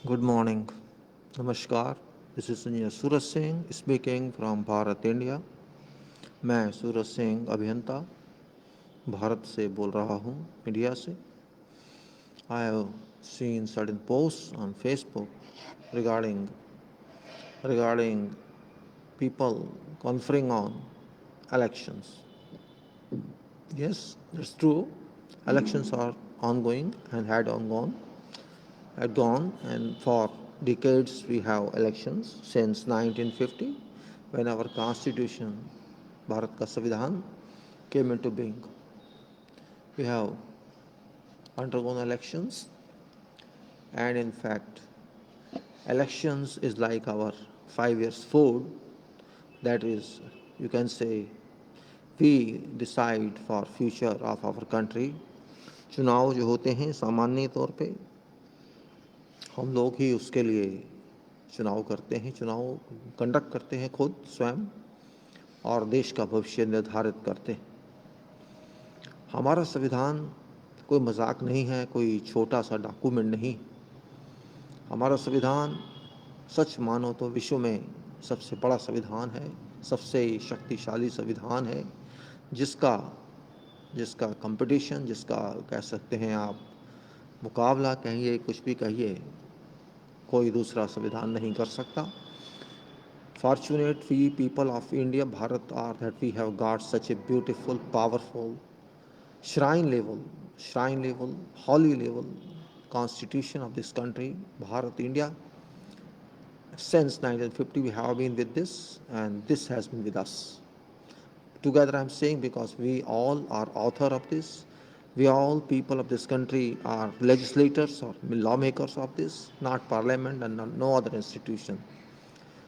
Good morning. नमस्कार. This is Sunil Suraj Singh speaking from Bharat India. मैं सूरज सिंह अभियंता भारत से बोल रहा हूँ, इंडिया से. I have seen certain posts on Facebook regarding people conferring on elections. Yes, that's true. Elections are ongoing and had gone, and for decades we have elections since 1950, when our constitution, Bharat ka Sanvidhan, came into being. We have undergone elections, and in fact, elections is like our 5 years food. That is, you can say, we decide for future of our country. चुनाव जो होते हैं सामान्य तौर पे हम लोग ही उसके लिए चुनाव करते हैं, चुनाव कंडक्ट करते हैं खुद स्वयं, और देश का भविष्य निर्धारित करते हैं. हमारा संविधान कोई मजाक नहीं है, कोई छोटा सा डॉक्यूमेंट नहीं. हमारा संविधान सच मानो तो विश्व में सबसे बड़ा संविधान है, सबसे शक्तिशाली संविधान है, जिसका जिसका कंपटीशन, जिसका कह सकते हैं आप मुकाबला कहिए, कुछ भी कहिए, कोई दूसरा संविधान नहीं कर सकता. Fortunate we people of India, Bharat, are that we have got such a beautiful, powerful, shrine level, holy level constitution of this country, Bharat, India. Since 1950 we have been with this, and this has been with us. Together I'm saying, because we all are author of this. We all people of this country are legislators or lawmakers of this, not parliament and no other institution.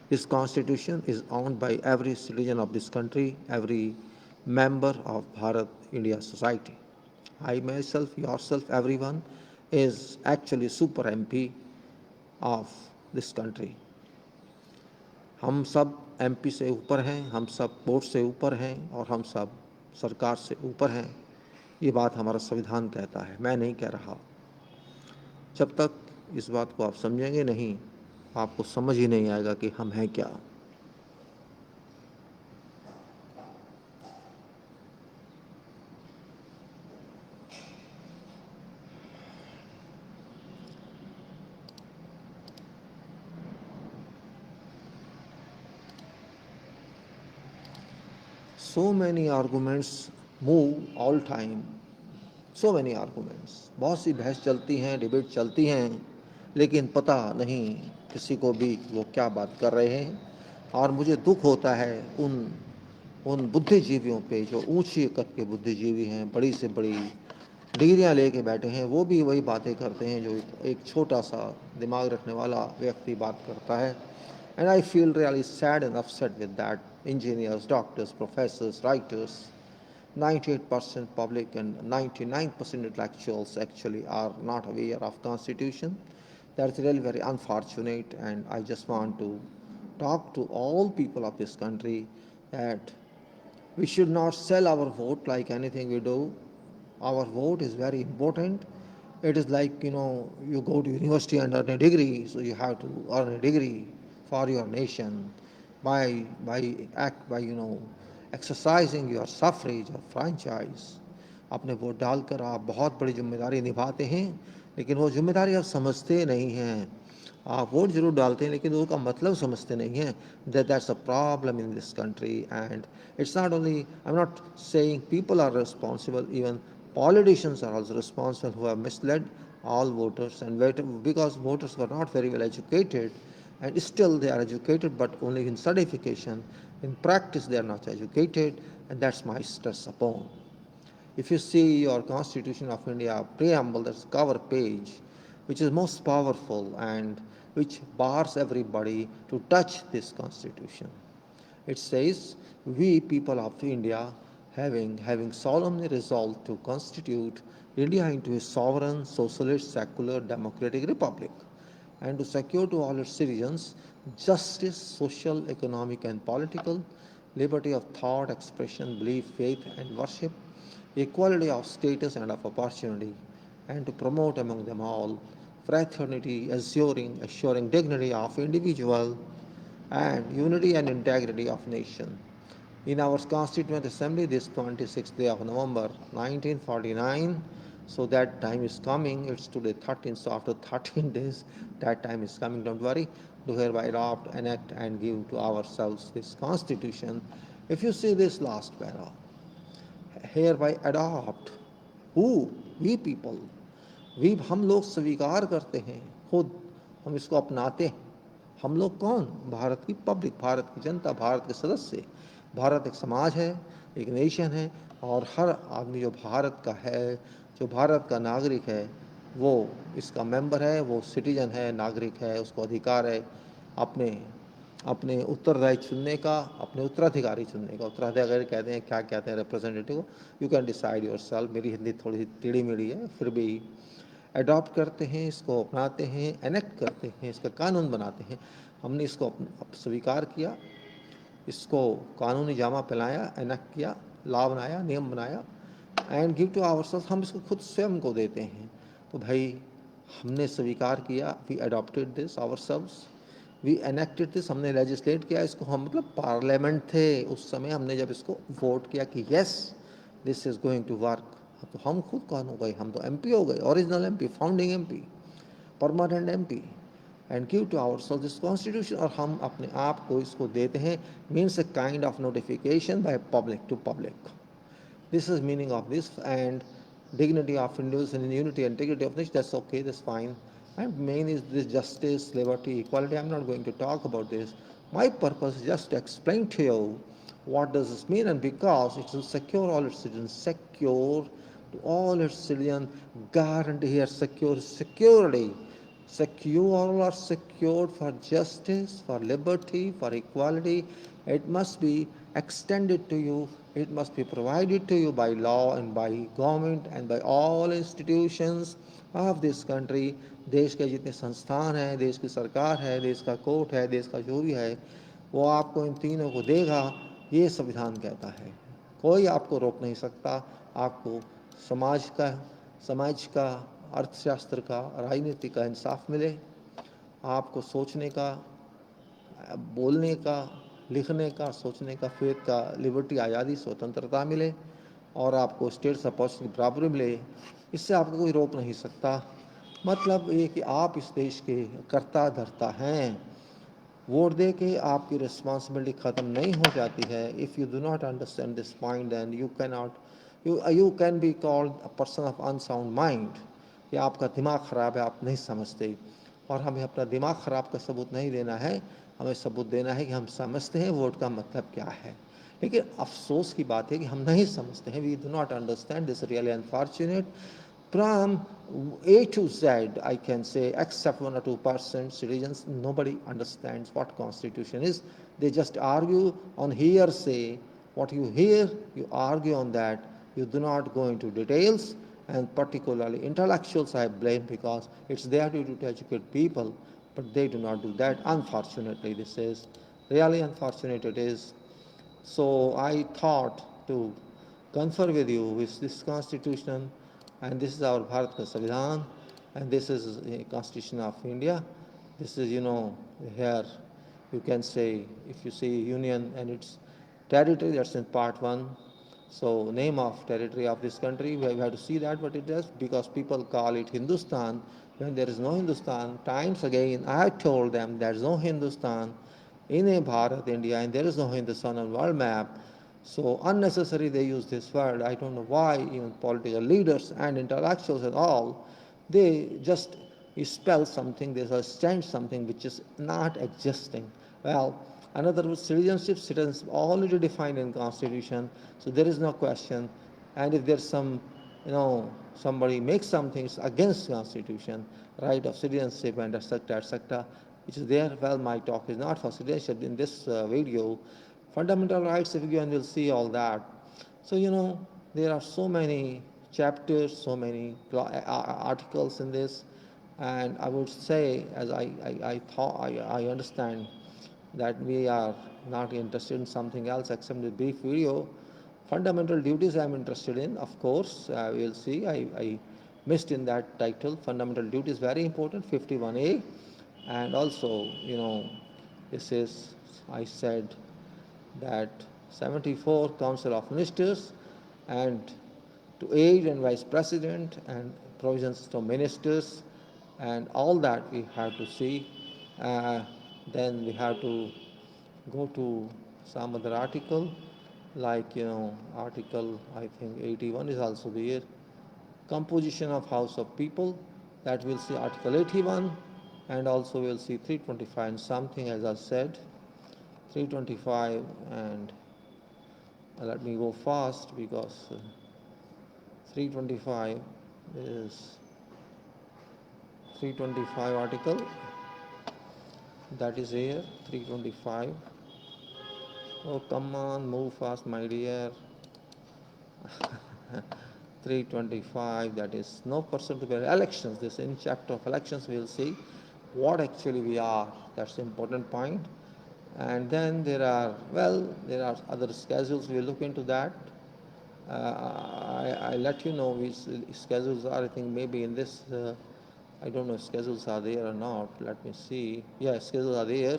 This constitution is owned by every citizen of this country, every member of Bharat India society. I myself, yourself, everyone is actually super MP of this country. हम सब MP से ऊपर हैं, हम सब vote से ऊपर हैं, और हम सब सरकार से ऊपर हैं. ये बात हमारा संविधान कहता है, मैं नहीं कह रहा. जब तक इस बात को आप समझेंगे नहीं, आपको समझ ही नहीं आएगा कि हम हैं क्या. So many arguments move all time. So many arguments. बहुत सी बहस चलती हैं, डिबेट चलती हैं, लेकिन पता नहीं किसी को भी वो क्या बात कर रहे हैं. और मुझे दुख होता है उन बुद्धिजीवियों पे जो ऊंची कद के बुद्धिजीवी हैं, बड़ी से बड़ी डिग्रियां लेके बैठे हैं, वो भी वही बातें करते हैं जो एक छोटा सा दिमाग रखने वाला व्यक्ति बात करता है. And I feel really sad and upset with that. Engineers, doctors, professors, writers, 98% public and 99% intellectuals actually are not aware of Constitution. That's really very unfortunate, and I just want to talk to all people of this country that we should not sell our vote like anything we do. Our vote is very important. It is like, you go to university and earn a degree, so you have to earn a degree for your nation by exercising your suffrage or franchise. अपने vote डालकर आप बहुत बड़ी जिम्मेदारी निभाते हैं, लेकिन वो जिम्मेदारी आप समझते नहीं हैं. आप वोट जरूर डालते हैं, लेकिन उसका मतलब समझते नहीं हैं. That's a problem in this country, and it's not only, I'm not saying people are responsible, even politicians are also responsible, who have misled all voters, and because voters were not very well educated, and still they are educated, but only in certification. In practice they are not educated, and that's my stress upon. If you see your Constitution of India preamble, that's cover page, which is most powerful and which bars everybody to touch this Constitution. It says, we people of India, having solemnly resolved to constitute India into a sovereign, socialist, secular, democratic republic, and to secure to all its citizens justice, social, economic, and political, liberty of thought, expression, belief, faith, and worship, equality of status and of opportunity, and to promote among them all fraternity, assuring dignity of individual and unity and integrity of nation. In our Constituent Assembly this 26th day of November 1949, so that time is coming, it's today 13th, so after 13 days, that time is coming, don't worry, to hereby adopt, enact and give to ourselves this Constitution. If you see this last para, hereby adopt, who? We people, we हम लोग स्वीकार करते हैं, खुद हम इसको अपनाते हैं। हम लोग कौन? भारत की पब्लिक, भारत की जनता, भारत के सदस्य। भारत एक समाज है, एक नेशन है, और हर आदमी जो भारत का है, जो भारत का नागरिक है, वो इसका मेंबर है, वो सिटीजन है, नागरिक है, उसको अधिकार है अपने अपने उत्तरदायी चुनने का, अपने उत्तराधिकारी चुनने का। उत्तराधिकारी कहते हैं, क्या कहते हैं representative, you can decide your self. मेरी हिंदी थोड़ी सी टेढ़ी मेढ़ी है, फिर भी अडॉप्ट करते हैं, इसको अपनाते हैं, एनेक्ट करते हैं, इसका कानून बनाते हैं। हमने इसको स्वीकार किया, इसको कानूनी जामा पहनाया, एनेक्ट किया, लॉ बनाया, नियम बनाया, एंड गिव टू आवरसेल्फ, हम इसको खुद स्वयं को देते हैं। तो भाई हमने स्वीकार किया, we adopted this ourselves, we enacted this, हमने लेजिस्लेट किया इसको, हम मतलब पार्लियामेंट थे उस समय, हमने जब इसको वोट किया कि yes this is going to work, तो हम खुद कौन हो गए? हम तो एमपी हो गए, original MP, founding MP, permanent MP, and give to ourselves this constitution, और हम अपने आप को इसको देते हैं, means a kind of notification by public to public. This is meaning of this, and dignity of individuals and unity and integrity of nation. That's okay. That's fine. And main is this justice, liberty, equality. I'm not going to talk about this. My purpose is just to explain to you what does this mean, and because it will secure all its citizens, secure to all its citizens, guarantee here secure security. Secure or secured for justice, for liberty, for equality. It must be extended to you. It must be provided to you by law and by government and by all institutions of this country. देश के जितने संस्थान हैं, देश की सरकार है, देश का कोर्ट है, देश का जो भी है, वो आपको इन तीनों को देगा, ये संविधान कहता है। कोई आपको रोक नहीं सकता। आपको समाज का अर्थशास्त्र का, राजनीति का इंसाफ मिले, आपको सोचने का, बोलने का, लिखने का, सोचने का, फेथ का, लिबर्टी, आज़ादी, स्वतंत्रता मिले, और आपको स्टेट्स अपॉर्चुनिटी बराबरी मिले, इससे आपको कोई रोक नहीं सकता। मतलब ये कि आप इस देश के कर्ता धर्ता हैं। वोट दे के आपकी रिस्पॉन्सिबिलिटी ख़त्म नहीं हो जाती है। If you do not understand this point, then you can be called a person of unsound mind, कि आपका दिमाग ख़राब है, आप नहीं समझते। और हमें अपना दिमाग ख़राब का सबूत नहीं देना है, हमें सबूत देना है कि हम समझते हैं वोट का मतलब क्या है। लेकिन अफसोस की बात है कि हम नहीं समझते हैं, we do not understand this, really unfortunate. From A to Z, I can say, except 1 or 2% citizens, nobody understands what Constitution is. They just argue on hearsay. What you hear, you argue on that. You do not go into details, and particularly intellectuals I blame, because it's their duty to educate people, but they do not do that. Unfortunately, this is really unfortunate it is. So I thought to confer with you with this Constitution, and this is our Bharat ka Samvidhan, and this is a Constitution of India. This is, here you can say, if you see union and its territory, that's in part 1. So name of territory of this country, we have to see that what it does, because people call it Hindustan when there is no Hindustan. Times again, I have told them there is no Hindustan in a Bharat, India, and there is no Hindustan on world map. So unnecessary they use this word. I don't know why even political leaders and intellectuals and all, they just spell something, they just change something which is not existing. Well, another was citizenship. Citizens already defined in Constitution, so there is no question. And if there's somebody makes something against Constitution, right of citizenship and etc., which is there, well, my talk is not for citizenship. In this video, fundamental rights, if you go and you'll see all that. So, there are so many chapters, so many articles in this, and I would say, as I understand that we are not interested in something else except the brief video. Fundamental duties I'm interested in, of course, we'll see. I missed in that title. Fundamental duty is very important, 51A. And also, this is, I said that 74 Council of Ministers and to aid and vice president and provisions to ministers and all that we have to see. Then we have to go to some other article like article I think 81 is also there. Composition of House of People, that we'll see article 81, and also we'll see 325 and something, as I said 325. And let me go fast because 325 is 325 article, that is here 325. Oh, come on, move fast, my dear. 325, that is no person to bear elections. This in chapter of elections we will see what actually we are. That's the important point. And then there are other schedules. We'll look into that. I let you know which schedules are. I think maybe in this, I don't know if schedules are there or not. Let me see. Yeah, schedules are there.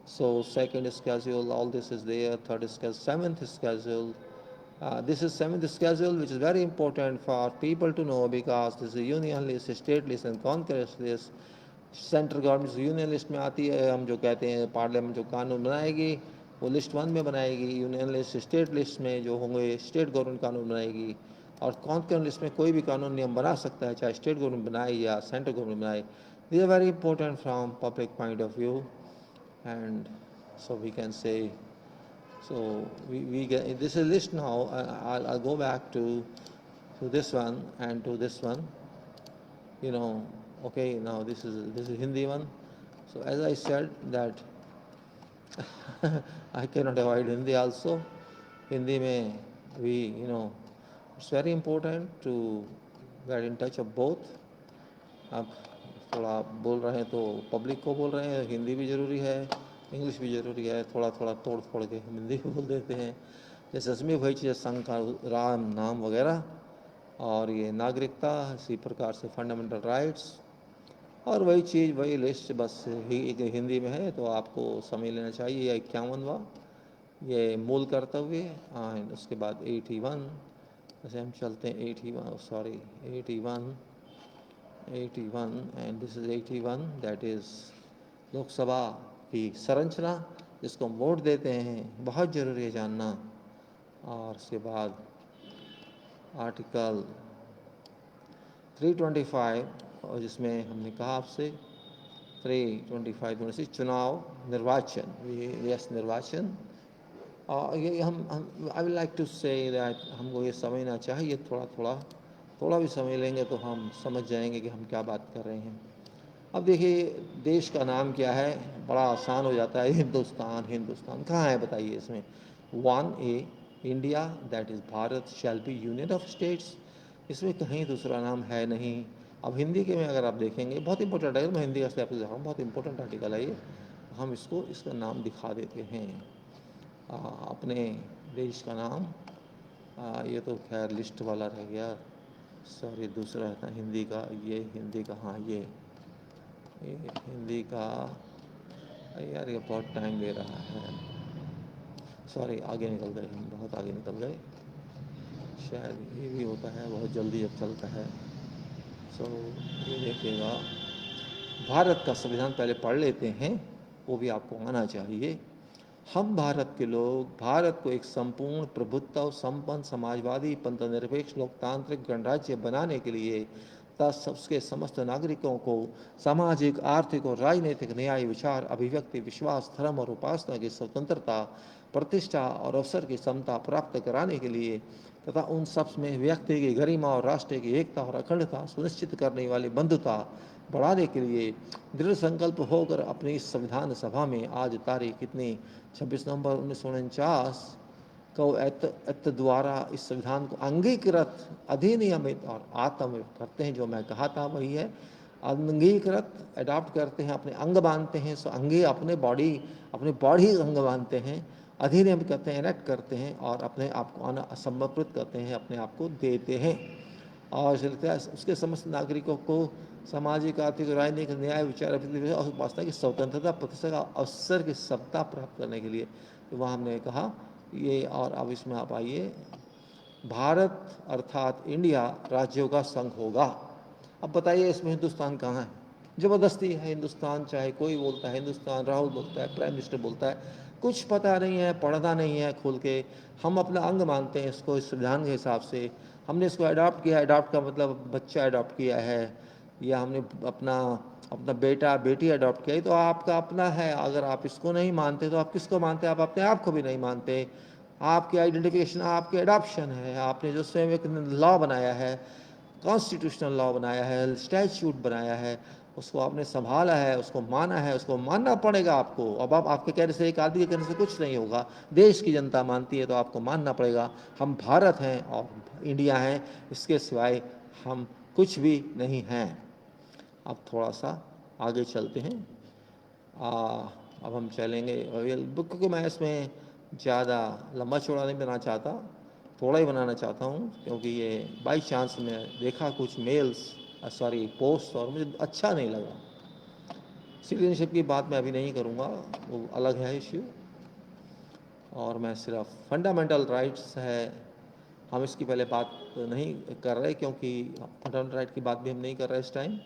So second schedule, all this is there. Third schedule, seventh schedule. This is seventh schedule, which is very important for people to know because this is union list, state list and congress list. Central government union list में आती है, हम जो कहते हैं parliament जो कानून बनाएगी वो लिस्ट 1 में बनाएगी, यूनियन लिस्ट स्टेट लिस्ट में जो होंगे स्टेट गवर्नमेंट कानून बनाएगी, और कॉन्करेंट लिस्ट में कोई भी कानून नियम बना सकता है, चाहे स्टेट गवर्नमेंट बनाए या सेंट्रल गवर्नमेंट बनाए. These are very important from public point of view, and so we can say, so we get this is list now. I'll go back to this one and to this one. Okay, now this is Hindi one. So as I said that I cannot avoid Hindi also. Hindi mein we it's very important to get in touch of both. आप थोड़ा बोल रहे हैं तो public को बोल रहे हैं, हिंदी भी ज़रूरी है, इंग्लिश भी ज़रूरी है, थोड़ा थोड़ा तोड़ फोड़ के हिंदी भी बोल देते हैं. जैसे असमी वही चीज़ संघ का राम नाम वगैरह, और ये नागरिकता, इसी प्रकार से फंडामेंटल राइट्स, और वही चीज़ वही लिस्ट बस हिंदी में है तो आपको समझ लेना चाहिए. 51वां ये मूल कर्तव्य, एंड उसके बाद 81. जैसे हम चलते हैं 81 and this is 81, that is Lok Sabha की संरचना जिसको हम वोट देते हैं, बहुत ज़रूरी है जानना. और उसके बाद आर्टिकल 325, और जिसमें हमने कहा आपसे 325 चुनाव निर्वाचन, यस निर्वाचन. और ये हम I will like to say that हमको ये समझना चाहिए, थोड़ा भी समझ लेंगे तो हम समझ जाएंगे कि हम क्या बात कर रहे हैं. अब देखिए देश का नाम क्या है, बड़ा आसान हो जाता है, हिंदुस्तान कहाँ है बताइए इसमें. 1A India, that is Bharat shall be union of states. इसमें कहीं दूसरा नाम है नहीं. अब हिंदी के में अगर आप देखेंगे, बहुत इंपॉर्टेंट है, मैं हिंदी का स्टेप दिखा रहा हूँ, बहुत इंपॉर्टेंट आर्टिकल है ये. हम इसका नाम दिखा देते हैं, अपने देश का नाम. ये तो खैर लिस्ट वाला रह गया, सॉरी दूसरा था हिंदी का. ये हिंदी का, हाँ ये हिंदी का, यार ये बहुत टाइम ले रहा है, सॉरी आगे निकल गए, हम बहुत आगे निकल गए. शायद ये भी होता है बहुत जल्दी जब चलता है. सो ये देखिएगा, भारत का संविधान पहले पढ़ लेते हैं, वो भी आपको आना चाहिए. हम भारत के लोग भारत को एक संपूर्ण प्रभुत्व संपन्न समाजवादी पंथनिरपेक्ष लोकतांत्रिक गणराज्य बनाने के लिए तथा सबके समस्त नागरिकों को सामाजिक, आर्थिक और राजनीतिक न्याय, विचार, अभिव्यक्ति, विश्वास, धर्म और उपासना की स्वतंत्रता, प्रतिष्ठा और अवसर की समता प्राप्त कराने के लिए तथा उन सब में व्यक्ति की गरिमा और राष्ट्र की एकता और अखंडता सुनिश्चित करने वाली बंधुता बढ़ाने के लिए दृढ़ संकल्प होकर अपनी इस संविधान सभा में आज तारीख कितनी 26 नवंबर 1949 को एत द्वारा इस संविधान को अंगीकृत, अधिनियमित और आत्मवित करते हैं. जो मैं कहा था वही है, अंगीकृत, अडॉप्ट करते हैं, अपने अंग बांधते हैं. सो अंगे अपने बॉडी अंग बांधते हैं, अधिनियमित करते हैं, एनेक्ट करते हैं, और अपने आप को समर्पित करते हैं, अपने आप को देते हैं. और चलता है उसके समस्त नागरिकों को सामाजिक, आर्थिक, राजनीतिक न्याय, विचार और वास्तव की स्वतंत्रता, प्रतिष्ठा का अवसर की सत्ता प्राप्त करने के लिए। तो वहाँ हमने कहा ये, और अब इसमें आप आइए, भारत अर्थात इंडिया राज्यों का संघ होगा। अब बताइए इसमें हिंदुस्तान कहाँ है? ज़बरदस्ती है हिंदुस्तान, चाहे कोई बोलता है हिंदुस्तान, राहुल बोलता है, प्राइम मिनिस्टर बोलता है, कुछ पता नहीं है, पढ़ना नहीं है खोल के। हम अपना अंग मानते हैं इसको, इस संविधान के हिसाब से हमने इसको अडॉप्ट किया है। अडॉप्ट का मतलब बच्चा अडॉप्ट किया है, या हमने अपना अपना बेटा बेटी अडॉप्ट किया है, तो आपका अपना है। अगर आप इसको नहीं मानते तो आप किसको मानते? आप अपने आप को भी नहीं मानते। आपकी आइडेंटिफिकेशन आपकी अडॉप्शन है। आपने जो स्वयं एक लॉ बनाया है, कॉन्स्टिट्यूशनल लॉ बनाया है, स्टैच्यूट बनाया है, उसको आपने संभाला है, उसको माना है, उसको मानना पड़ेगा आपको। अब आप आपके कहने से, एक आदमी के कहने से कुछ नहीं होगा। देश की जनता मानती है तो आपको मानना पड़ेगा। हम भारत हैं और इंडिया हैं, इसके सिवाय हम कुछ भी नहीं हैं। अब थोड़ा सा आगे चलते हैं। अब हम चलेंगे बुक को, मैं इसमें ज़्यादा लंबा चौड़ा नहीं बनाना चाहता, थोड़ा ही बनाना चाहता हूँ, क्योंकि ये बाई चांस मैं देखा कुछ मेल्स सॉरी पोस्ट, और मुझे अच्छा नहीं लगा। सिटीजनशिप की बात मैं अभी नहीं करूँगा, वो अलग है इश्यू। और मैं सिर्फ फंडामेंटल राइट्स है, हम इसकी पहले बात नहीं कर रहे, क्योंकि फंडामेंटल राइट की बात भी हम नहीं कर रहे इस टाइम।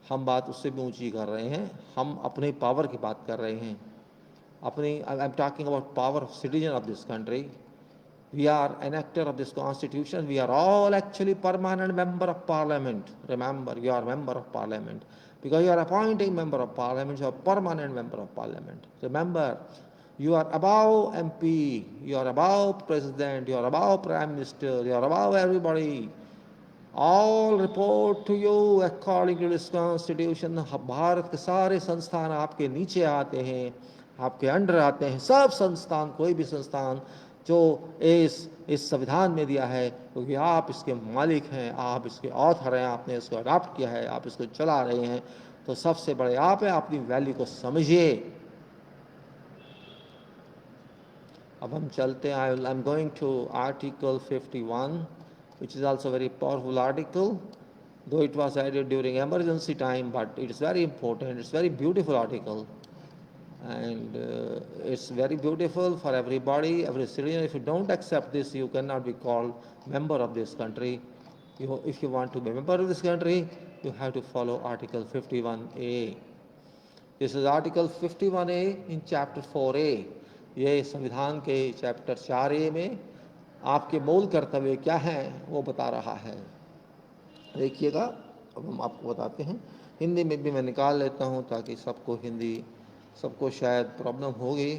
हम बात उससे भी ऊंची कर रहे हैं, हम अपने पावर की बात कर रहे हैं। अपनी, I am talking about power of citizen of this country. We are an actor of this constitution. We are all actually permanent member of parliament. Remember, you are member of parliament. Because you are appointing member of parliament, you are permanent member of parliament. Remember, you are above MP, you are above president, you are above prime minister, you are above everybody. All report to you according to this constitution. Bharat के सारे संस्थान आपके नीचे आते हैं, आपके under आते हैं। सब संस्थान, कोई भी संस्थान जो इस संविधान में दिया है, क्योंकि आप इसके मालिक हैं, आप इसके ऑथर हैं, आपने इसको अडॉप्ट किया है, आप इसको चला रहे हैं, तो सबसे बड़े आप हैं। अपनी वैल्यू को समझिए। अब हम चलते हैं। I am going to article 51, which is also very powerful article, though it was added during emergency time, but it is very important. It's very beautiful article, and it's very beautiful for everybody, every citizen. If you don't accept this, you cannot be called member of this country. If you want to be member of this country, you have to follow Article 51A. This is Article 51A in Chapter 4A. ये संविधान के chapter 4A में आपके मूल कर्तव्य क्या हैं वो बता रहा है। देखिएगा, अब हम आपको बताते हैं। हिंदी में भी मैं निकाल लेता हूँ ताकि सबको शायद प्रॉब्लम होगी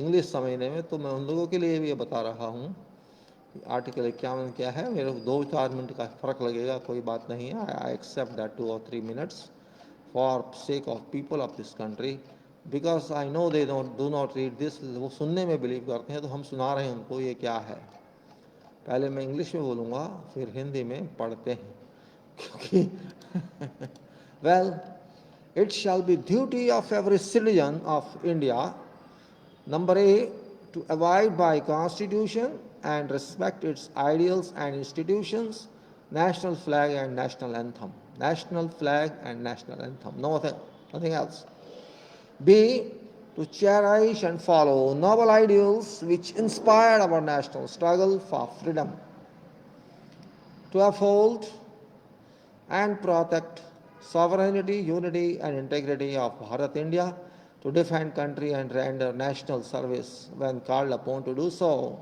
इंग्लिश समझने में, तो मैं उन लोगों के लिए भी ये बता रहा हूँ। आर्टिकल 51 क्या है, मेरे 2-4 मिनट का फ़र्क लगेगा, कोई बात नहीं है। I accept that 2 or 3 minutes for sake of people of this country, because I know they do not read this. वो सुनने में बिलीव करते हैं, तो हम सुना रहे हैं उनको ये क्या है। पहले मैं इंग्लिश में बोलूँगा, फिर हिंदी में पढ़ते हैं, क्योंकि well, it shall be duty of every citizen of India, number A, to abide by Constitution and respect its ideals and institutions, national flag and national anthem. National flag and national anthem, nothing else. B, to cherish and follow noble ideals which inspired our national struggle for freedom, to uphold and protect sovereignty, unity and integrity of Bharat India, to defend country and render national service when called upon to do so,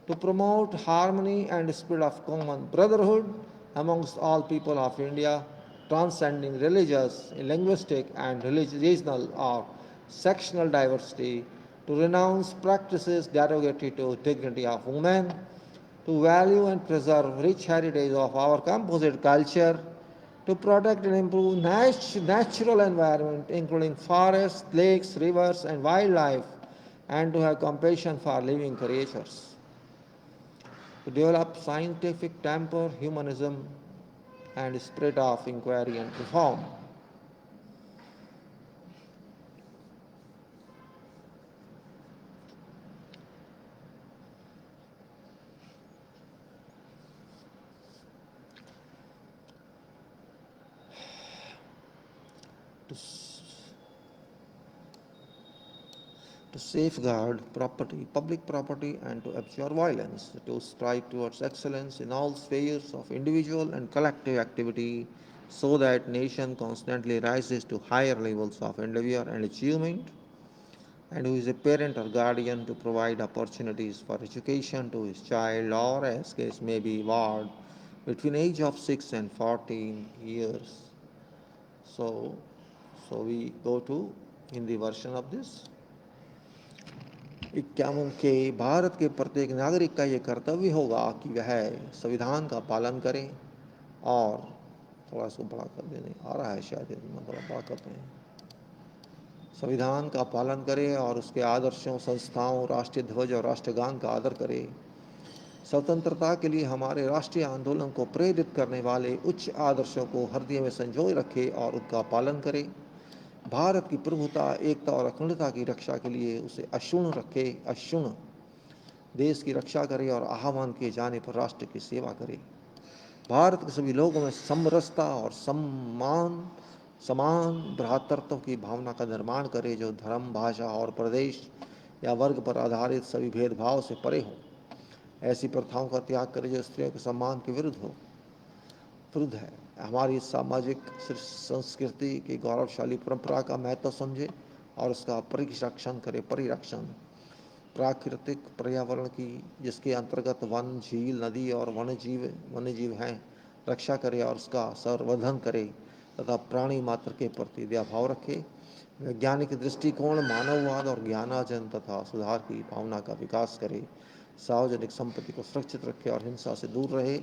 to promote harmony and spirit of common brotherhood amongst all people of India, transcending religious, linguistic and regional or sectional diversity, to renounce practices derogatory to dignity of women, to value and preserve rich heritage of our composite culture, to protect and improve natural environment, including forests, lakes, rivers, and wildlife, and to have compassion for living creatures, to develop scientific temper, humanism, and spirit of inquiry and reform. to safeguard property, public property, and to abjure violence, to strive towards excellence in all spheres of individual and collective activity, so that nation constantly rises to higher levels of endeavor and achievement, and who is a parent or guardian to provide opportunities for education to his child, or as case may be, ward between age of 6 and 14 years. So, we go to Hindi version of this. 51 के भारत के प्रत्येक नागरिक का ये कर्तव्य होगा कि वह संविधान का पालन करे और थोड़ा सा बड़ा कर देने आ रहा है शायद इतना थोड़ा बड़ा करते हैं संविधान का पालन करे और उसके आदर्शों संस्थाओं राष्ट्रीय ध्वज और राष्ट्रगान का आदर करे स्वतंत्रता के लिए हमारे राष्ट्रीय आंदोलन को प्रेरित करने वाले उच्च आदर्शों को हृदय में संजोए रखे और उनका पालन करे भारत की प्रभुता एकता और अखंडता की रक्षा के लिए उसे अक्षुण्ण रखे अक्षुण्ण देश की रक्षा करे और आह्वान किए जाने पर राष्ट्र की सेवा करे भारत के सभी लोगों में समरसता और समान भ्रातृत्व की भावना का निर्माण करे जो धर्म भाषा और प्रदेश या वर्ग पर आधारित सभी भेदभाव से परे हो ऐसी प्रथाओं का त्याग करे जो स्त्रियों के सम्मान के विरुद्ध है हमारी सामाजिक संस्कृति की गौरवशाली परंपरा का महत्व समझे और उसका परिरक्षण प्राकृतिक पर्यावरण की जिसके अंतर्गत वन झील नदी और वन्यजीव हैं रक्षा करे और उसका संवर्धन करे तथा प्राणी मात्र के प्रति दया भाव रखे वैज्ञानिक दृष्टिकोण मानववाद और ज्ञानार्जन तथा सुधार की भावना का विकास करे सार्वजनिक संपत्ति को सुरक्षित रखे और हिंसा से दूर रहे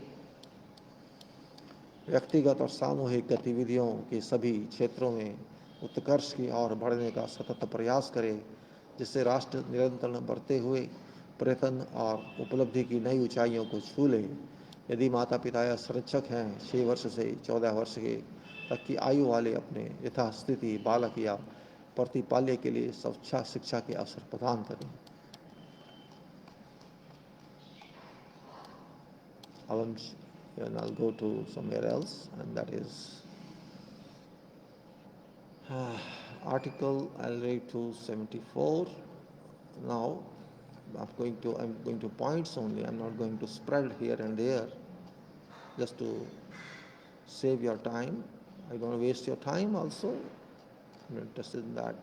व्यक्तिगत और सामूहिक गतिविधियों के सभी क्षेत्रों में उत्कर्ष की ओर बढ़ने का सतत प्रयास करे जिससे राष्ट्र निरंतर बढ़ते हुए प्रयत्न और उपलब्धि की नई ऊंचाइयों को छू ले यदि माता पिता या संरक्षक हैं 6 वर्ष से 14 वर्ष के तक की आयु वाले अपने यथास्थिति बालक या प्रतिपाल्य के लिए स्वच्छा शिक्षा के अवसर प्रदान करें and I'll go to somewhere else and that is article I'll read to 74 now I'm going to points only I'm not going to spread here and there just to save your time I don't want to waste your time also I'm interested in that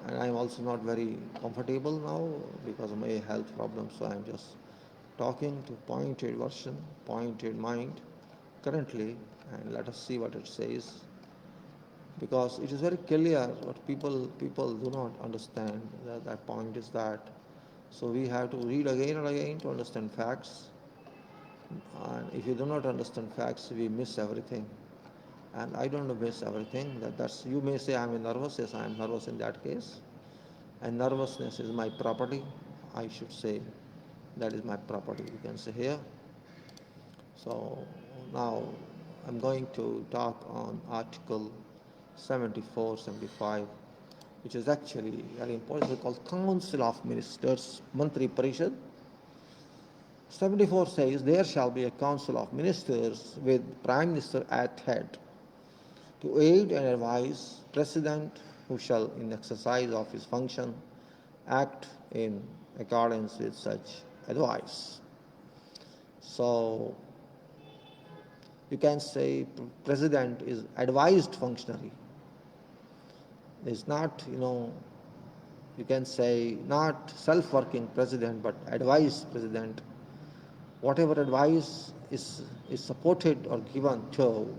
and I'm also not very comfortable now because of my health problems so I'm just talking to pointed version, pointed mind currently and let us see what it says because it is very clear what people do not understand that point is that so we have to read again and again to understand facts and if you do not understand facts we miss everything and I don't miss everything that's you may say I'm nervous yes I'm nervous in that case and nervousness is my property I should say that is my property you can say here so now I'm going to talk on article 74 75 which is actually very important it's called Council of Ministers Mantri Parishad 74 says there shall be a council of ministers with prime minister at head to aid and advise president who shall in exercise of his function act in accordance with such advice. So you can say president is advised functionary. It's not, you can say not self-working president, but advised president. Whatever advice is supported or given to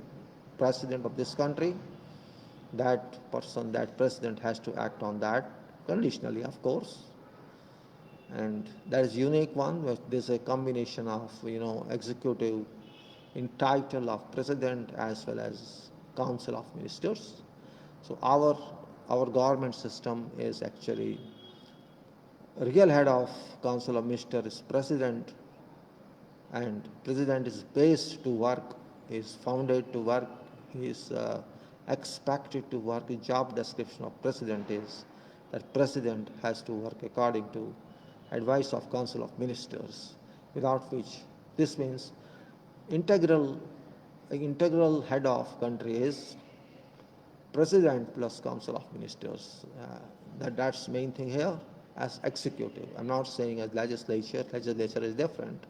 president of this country, that president has to act on that conditionally, of course. And that is unique one. There's a combination of executive in title of president as well as council of ministers. So our government system is actually real head of council of ministers is president, and president is based to work, is founded to work, he is expected to work. The job description of president is that president has to work according to advice of council of ministers, without which this means integral head of country is President plus Council of Ministers. That's main thing here as executive. I'm not saying as legislature. Legislature is different.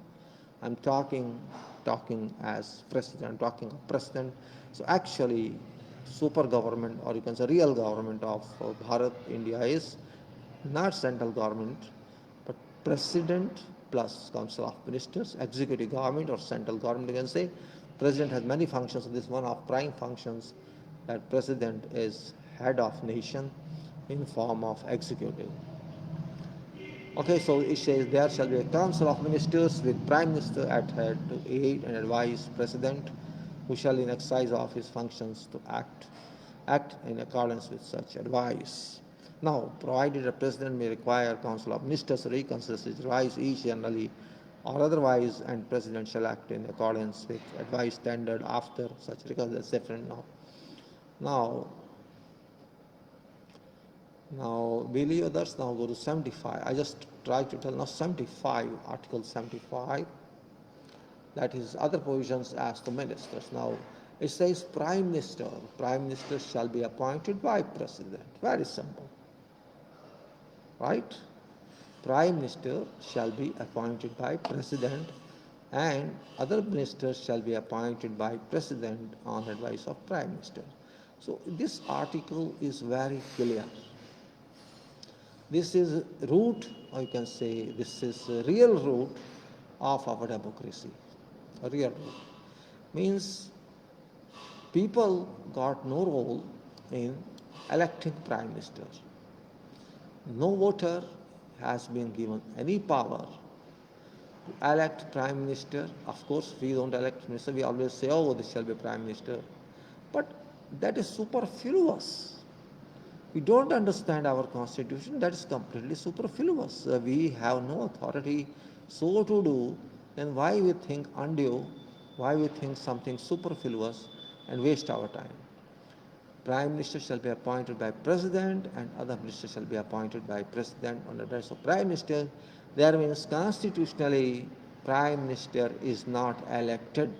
I'm talking as president, talking of president. So actually, super government, or you can say real government of Bharat, India is not central government, but president plus council of ministers, executive government or central government. You can say president has many functions. This is one of prime functions, that president is head of nation in form of executive. Okay, so it says there shall be a council of ministers with prime minister at head to aid and advise president, who shall in exercise of his functions to act in accordance with such advice. Now, provided the president may require council of ministers to reconsider such advice each generally or otherwise, and president shall act in accordance with advice tendered after such, because that's different now. Now, will others now go to 75. I just try to tell now 75, Article 75, that is other provisions as to ministers. Now, it says Prime Minister. Prime Minister shall be appointed by President. Very simple. Right? Prime Minister shall be appointed by President, and other ministers shall be appointed by President on advice of Prime Minister. So this article is very clear. This is root, or you can say this is a real root of our democracy. A real root. Means people got no role in electing prime minister. No voter has been given any power to elect prime minister. Of course, we don't elect minister. We always say, oh, this shall be prime minister. But that is superfluous. We don't understand our constitution. That is completely superfluous. We have no authority so to do. Then why we think undue? Why we think something superfluous and waste our time? Prime Minister shall be appointed by President, and other ministers shall be appointed by President on the advice of Prime Minister. That means constitutionally, Prime Minister is not elected,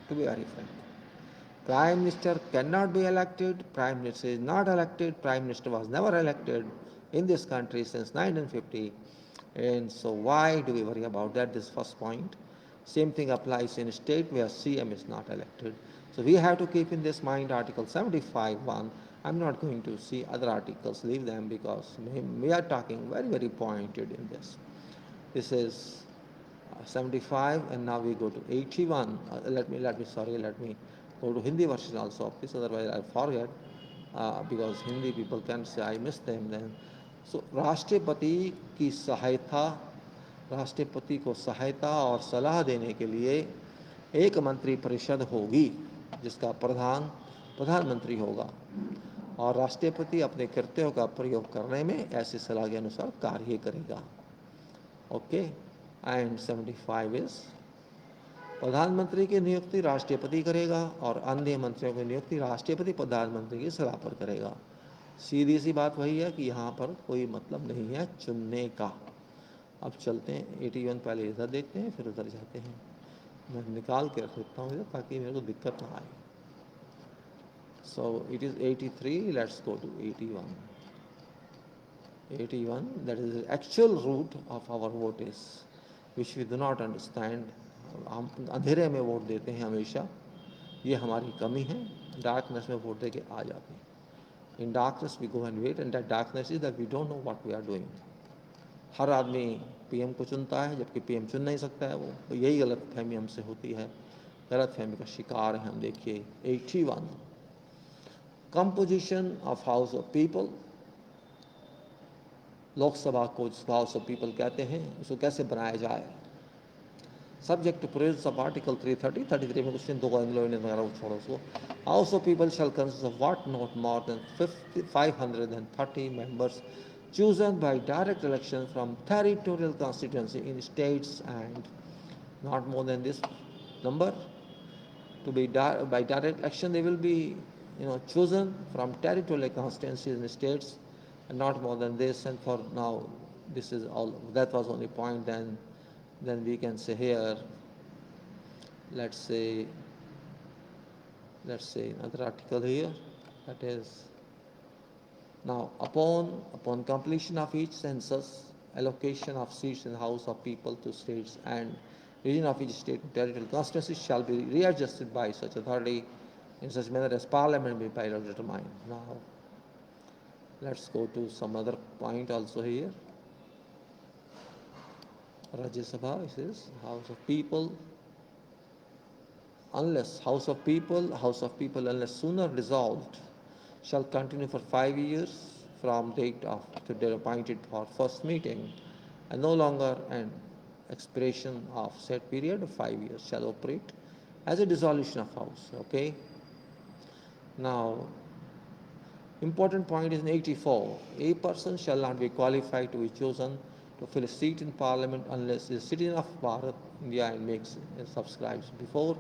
to be very frank. Prime Minister cannot be elected. Prime Minister is not elected. Prime Minister was never elected in this country since 1950. And so why do we worry about that? This first point. Same thing applies in a state where CM is not elected. So we have to keep in this mind Article 75(1). I'm not going to see other articles, leave them, because we are talking very, very pointed in this. This is 75, and now we go to 81. Let me go to Hindi version also of this, otherwise I'll forget, because Hindi people can say I missed them then. So राष्ट्रपति की सहायता, राष्ट्रपति को सहायता और सलाह देने के लिए एक मंत्री परिषद होगी, जिसका प्रधानमंत्री होगा, और राष्ट्रपति अपने कृत्यों का प्रयोग करने में ऐसी सलाह के अनुसार कार्य करेगा. ओके, एंड 75 इज प्रधानमंत्री की नियुक्ति राष्ट्रपति करेगा और अन्य मंत्रियों की नियुक्ति राष्ट्रपति प्रधानमंत्री की सलाह पर करेगा. सीधी सी बात वही है कि यहाँ पर कोई मतलब नहीं है चुनने का. अब चलते हैं 81, पहले इधर देखते हैं फिर उधर जाते हैं. मैं निकाल के रख देता हूँ इधर ताकि मेरे को दिक्कत ना आए. So it is 83, let's go to 81. 81, that is the actual root of our vote is, which we do not understand. हम अंधेरे में वोट देते हैं हमेशा, ये हमारी कमी है. डार्कनेस में वोट दे के आ जाते हैं. In darkness we go and wait, and that darkness is that we don't know what we are doing. हर आदमी पीएम को चुनता है जबकि पीएम चुन नहीं सकता है वो. तो यही गलत फहमी हमसे होती है, गलत फहमी का शिकार है हम. देखिए 81, composition of house of people. Lok Sabha को हाउस ऑफ पीपल कहते हैं, उसको कैसे बनाया जाए. Subject to provisions of article 330, 33 में कुछ दो एंग्लो इंडियन वगैरह छोड़ो उसको. House of people shell consist of what not more than 530 members chosen by direct election from territorial constituency in states, and not more than this number. To be by direct election, they will be chosen from territorial constituencies in states, and not more than this. And for now, this is all. That was only point. Then we can say here, let's say another article here. That is, now upon completion of each census, allocation of seats in the House of People to states and region of each state and territorial constituency shall be readjusted by such authority in such manner as Parliament may by law determine. Now, let's go to some other point also here. Rajya Sabha, it says House of People, House of People unless sooner dissolved, shall continue for 5 years from date of to date appointed for first meeting, and no longer an expiration of said period of 5 years shall operate as a dissolution of House. Okay. Now, important point is in 84. A person shall not be qualified to be chosen to fill a seat in Parliament unless he is a citizen of Bharat, India, and makes and subscribes before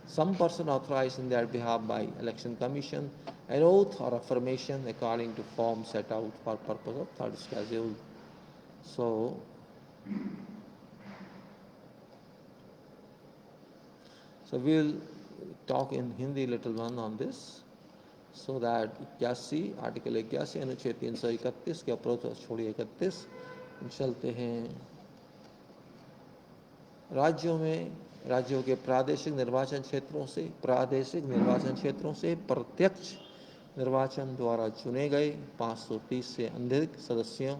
some person authorized in their behalf by Election Commission an oath or affirmation according to form set out for purpose of third schedule. So, we'll talk in Hindi little one on this. So that 81 article 81 अनुच्छेद 331 के approach छोड़िए 31 चलते हैं राज्यों के प्रादेशिक निर्वाचन क्षेत्रों से प्रत्यक्ष निर्वाचन द्वारा चुने गए 530 से अधिक सदस्यों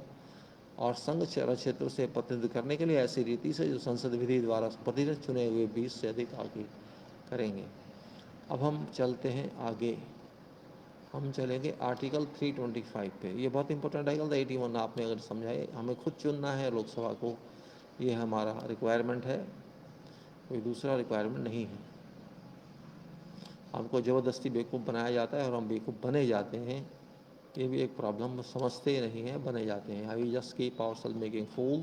और संघ क्षेत्रों से प्रतिनिधित्व करने के लिए ऐसी रीति से जो संसद विधि द्वारा प्रतिनिधित्व चुने हुए 20 से अधिक आगे करेंगे। अब हम चलते हैं आगे, हम चलेंगे आर्टिकल 325 पे। ये बहुत इंपॉर्टेंट आर्टिकल था। 81 आपने अगर समझाए, हमें खुद चुनना है लोकसभा को, ये हमारा रिक्वायरमेंट है, कोई दूसरा रिक्वायरमेंट नहीं है। हमको ज़बरदस्ती बेवकूफ़ बनाया जाता है और हम बेवकूफ़ बने जाते हैं, ये भी एक प्रॉब्लम, समझते नहीं हैं, बने जाते हैं। We just keep ourself making fool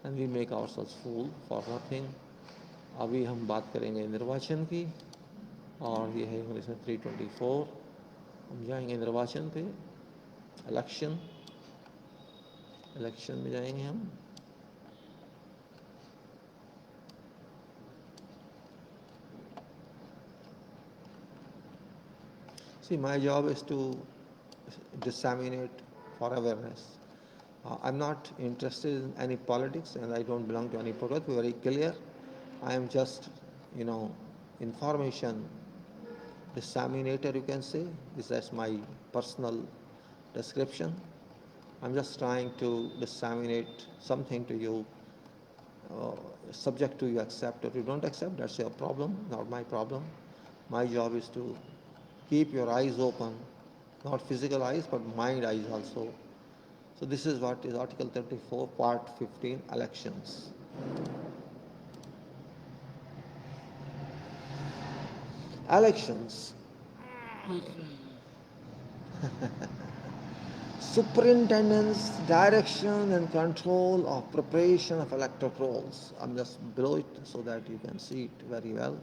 and we make ourselves fool for nothing. अभी हम बात करेंगे निर्वाचन की, और ये है इंग्लिश में 324। हम जाएंगे निर्वाचन पे, इलेक्शन में जाएंगे हम। See, my job is to disseminate for awareness. I'm not interested in any politics and I don't belong to any politics. Very clear. I am just, information disseminator, you can say. That's my personal description. I'm just trying to disseminate something to you, subject to you accept or you don't accept. That's your problem, not my problem. My job is to keep your eyes open, not physical eyes, but mind eyes also. So this is what is Article 34, Part 15, elections. Elections. Superintendence, direction and control of preparation of electoral rolls. I'm just below it so that you can see it very well.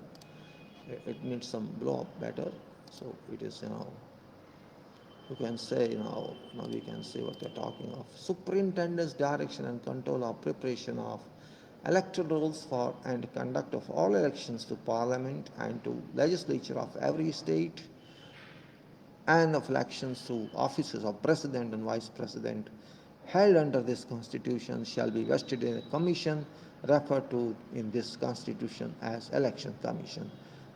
It needs some blow up better. So it is, you can say, now we can say what you're talking of. Superintendence, direction and control of preparation of electoral rolls for and conduct of all elections to Parliament and to legislature of every state, and of elections to offices of President and Vice President held under this Constitution shall be vested in a commission referred to in this Constitution as Election Commission.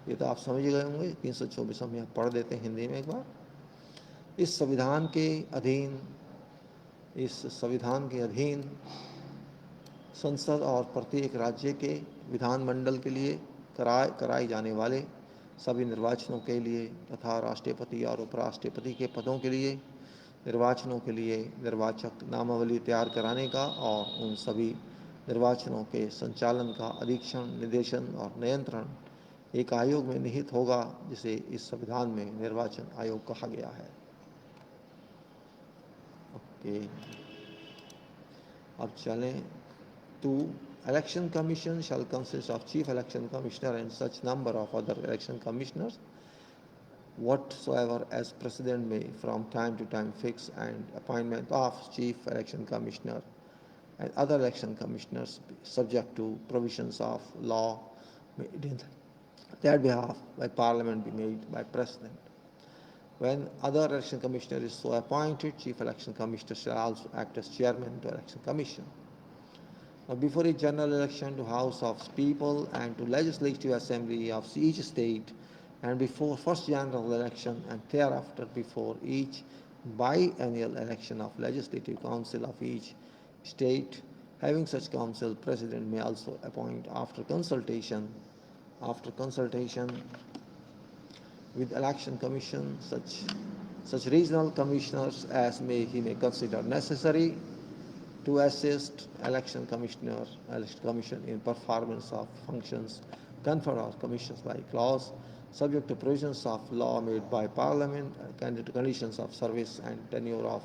ये तो आप समझ गए होंगे। 324 हम यहाँ पढ़ देते हैं हिंदी में एक बार। इस संविधान के अधीन संसद और प्रत्येक राज्य के विधानमंडल के लिए कराए जाने वाले सभी निर्वाचनों के लिए तथा राष्ट्रपति और उपराष्ट्रपति के पदों के लिए निर्वाचनों के लिए निर्वाचक नामावली तैयार कराने का और उन सभी निर्वाचनों के संचालन का अधीक्षण, निर्देशन और नियंत्रण एक आयोग में निहित होगा जिसे इस संविधान में निर्वाचन आयोग कहा गया है। ओके, अब चलें to Election Commission shall consist of Chief Election Commissioner and such number of other election commissioners whatsoever as President may from time to time fix, and appointment of Chief Election Commissioner and other election commissioners subject to provisions of law made in their behalf by Parliament be made by President. When other election commissioner is so appointed, chief election commissioner shall also act as chairman to election commission. Now, before each general election to House of People and to Legislative Assembly of each state, and before first general election and thereafter before each biennial election of Legislative Council of each state, having such council, President may also appoint after consultation with election commission such regional commissioners as he may consider necessary to assist election commission in performance of functions conferred on commissions by clause, subject to provisions of law made by Parliament, conditions of service and tenure of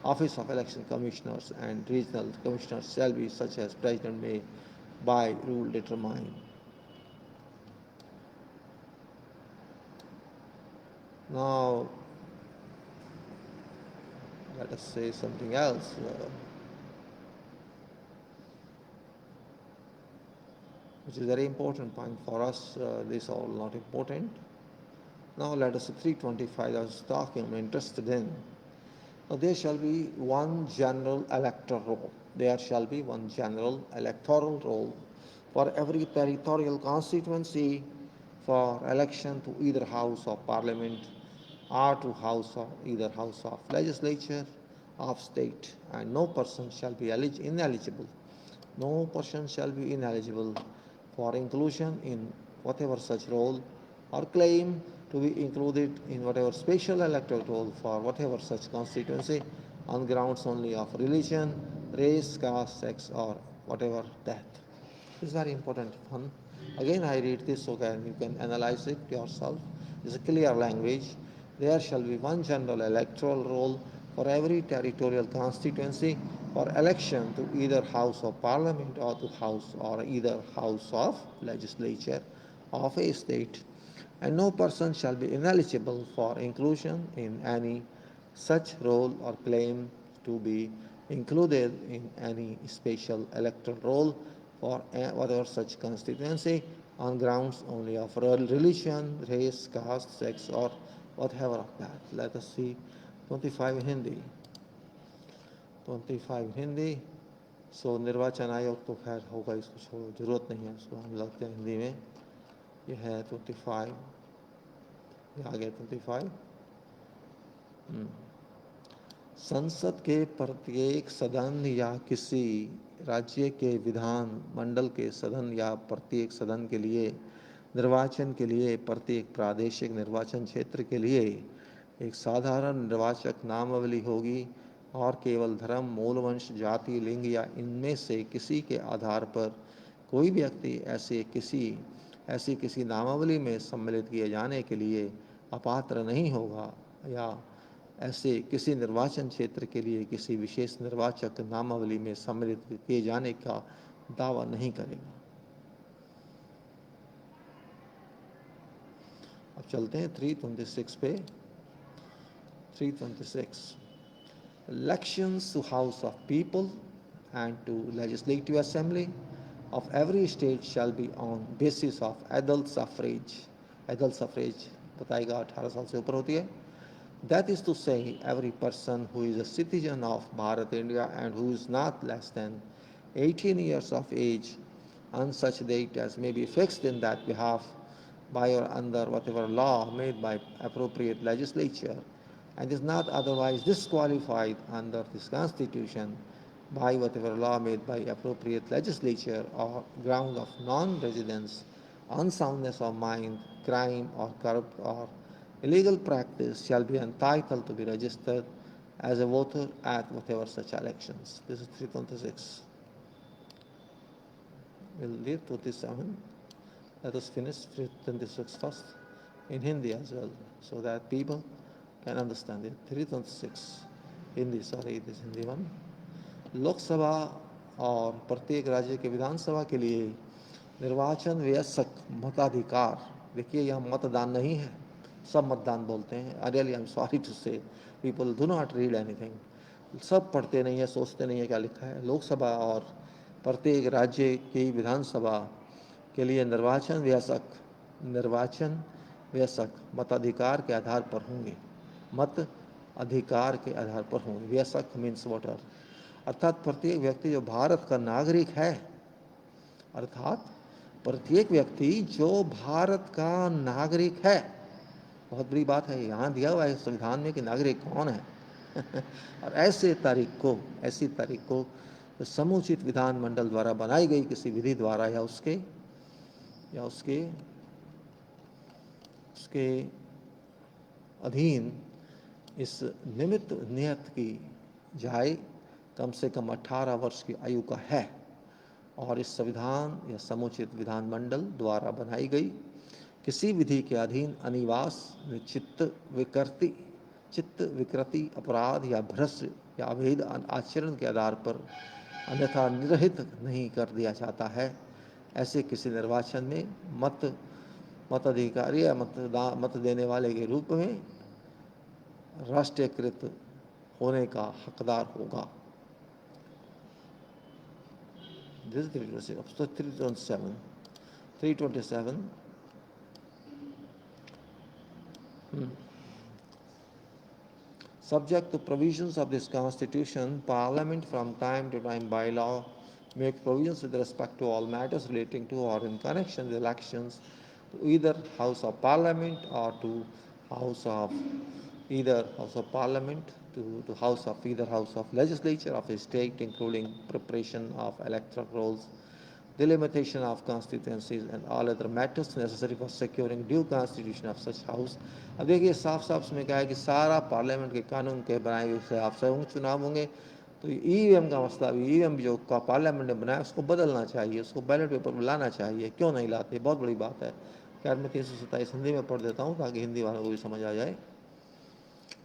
office of election commissioners and regional commissioners shall be such as President may by rule determine. Now, let us say something else. Which is a very important point for us. These are all not important. Now let us see 325 I was talking, I'm interested in. Now there shall be one general electoral roll. There shall be one general electoral roll for every territorial constituency for election to either House of Parliament or to either House of Legislature of state, and no person shall be ineligible. No person shall be ineligible for inclusion in whatever such roll or claim to be included in whatever special electoral roll for whatever such constituency on grounds only of religion, race, caste, sex, or whatever death. This is very important one. Again, I read this so that you can analyze it yourself. It's a clear language. There shall be one general electoral roll for every territorial constituency for election to either House of Parliament or to House or either House of Legislature of a state, and no person shall be ineligible for inclusion in any such roll or claim to be included in any special electoral roll for whatever such constituency on grounds only of religion, race, caste, sex, or whatever of that. Let us see 25 in Hindi. 25 in Hindi. सो निर्वाचन आयोग तो खैर होगा, इसको छोड़ो, जरूरत नहीं है, उसको हम लगते हैं हिंदी में. ये है 25, ये आ गया 25. संसद के प्रत्येक सदन या किसी राज्य के विधान मंडल के सदन या प्रत्येक सदन के लिए निर्वाचन के लिए प्रत्येक प्रादेशिक निर्वाचन क्षेत्र के लिए एक साधारण निर्वाचक नामावली होगी और केवल धर्म, मूल वंश, जाति, लिंग या इनमें से किसी के आधार पर कोई व्यक्ति ऐसी किसी नामावली में सम्मिलित किए जाने के लिए अपात्र नहीं होगा या ऐसे किसी निर्वाचन क्षेत्र के लिए किसी विशेष निर्वाचक नामावली में सम्मिलित किए जाने का दावा नहीं करेगा. अब चलते हैं 326 पे. 326 elections to House of People and to Legislative Assembly of every state shall be on basis of adult suffrage. Adult suffrage बताएगा 18 साल से ऊपर होती है. That is to say, every person who is a citizen of Bharat, India and who is not less than 18 years of age on such date as may be fixed in that behalf by or under whatever law made by appropriate legislature and is not otherwise disqualified under this constitution by whatever law made by appropriate legislature or ground of non-residence, unsoundness of mind, crime or corrupt or illegal practice shall be entitled to be registered as a voter at whatever such elections. This is 326. We'll leave 227. Let us finish 326 first in Hindi as well so that people can understand it. 326 Hindi, sorry, this Hindi one. Lok Sabha और प्रत्येक राज्य के विधानसभा के लिए निर्वाचन वयस्क मताधिकार. देखिए यहाँ मतदान नहीं है, सब मतदान बोलते हैं. Really I am sorry to say people do not read anything. सब पढ़ते नहीं है, सोचते नहीं है क्या लिखा है. लोकसभा और प्रत्येक राज्य की विधानसभा के लिए निर्वाचन वयस्क मताधिकार के आधार पर होंगे. मत अधिकार के आधार पर होंगे। व्यसक मीन्स वोटर, अर्थात प्रत्येक व्यक्ति जो भारत का नागरिक है, अर्थात प्रत्येक व्यक्ति जो भारत का नागरिक है, बहुत बड़ी बात है, यहाँ दिया हुआ है संविधान में कि नागरिक कौन है और ऐसी तारीख को समुचित विधानमंडल द्वारा बनाई गई किसी विधि द्वारा या उसके अधीन इस निमित्त नियत की जाए कम से कम 18 वर्ष की आयु का है और इस संविधान या समुचित विधानमंडल द्वारा बनाई गई किसी विधि के अधीन अनिवास चित्त विकृति अपराध या भ्रष्ट या अवैध आचरण के आधार पर अन्यथा निरहित नहीं कर दिया जाता है। ऐसे किसी निर्वाचन में मताधिकारी या मत देने वाले के रूप में राष्ट्रीयकृत होने का हकदार होगा। This is 327. Subject to provisions of this Constitution, Parliament from time to time by law make provisions with respect to all matters relating to or in connection with elections to either House of Parliament or to House of either House of Parliament to House of either House of Legislature of a state, including preparation of electoral rolls, delimitation of constituencies and all other matters necessary for securing due constitution of such house। अब देखिए साफ साफ इसमें क्या है कि सारा parliament के कानून के बनाए हुए से आप सब चुनाव होंगे तो ईवीएम का मसला भी, ईवीएम जो का पार्लियामेंट ने बनाया उसको बदलना चाहिए, उसको बैलेट पेपर में लाना चाहिए, क्यों नहीं लाते, बहुत बड़ी बात है। खैर मैं 327 हिंदी में पढ़ देता हूँ ताकि हिंदी वालों को भी समझ आ जाए।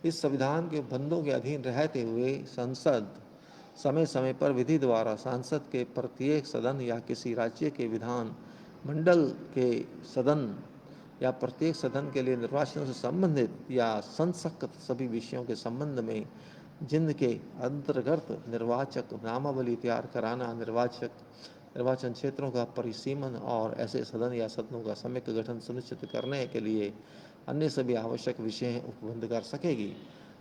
इस संविधान के बंदों के अधीन रहते हुए संसद समय समय पर विधि द्वारा सांसद के प्रत्येक सदन या किसी राज्य के विधान मंडल के सदन या प्रत्येक सदन के लिए निर्वाचन से संबंधित या संसक्त सभी विषयों के संबंध में जिनके अंतर्गत निर्वाचक नामावली तैयार कराना, निर्वाचन क्षेत्रों का परिसीमन और ऐसे सदन या सदनों का सम्यक गठन सुनिश्चित करने के लिए अन्य सभी आवश्यक विषय उपबंध कर सकेगी।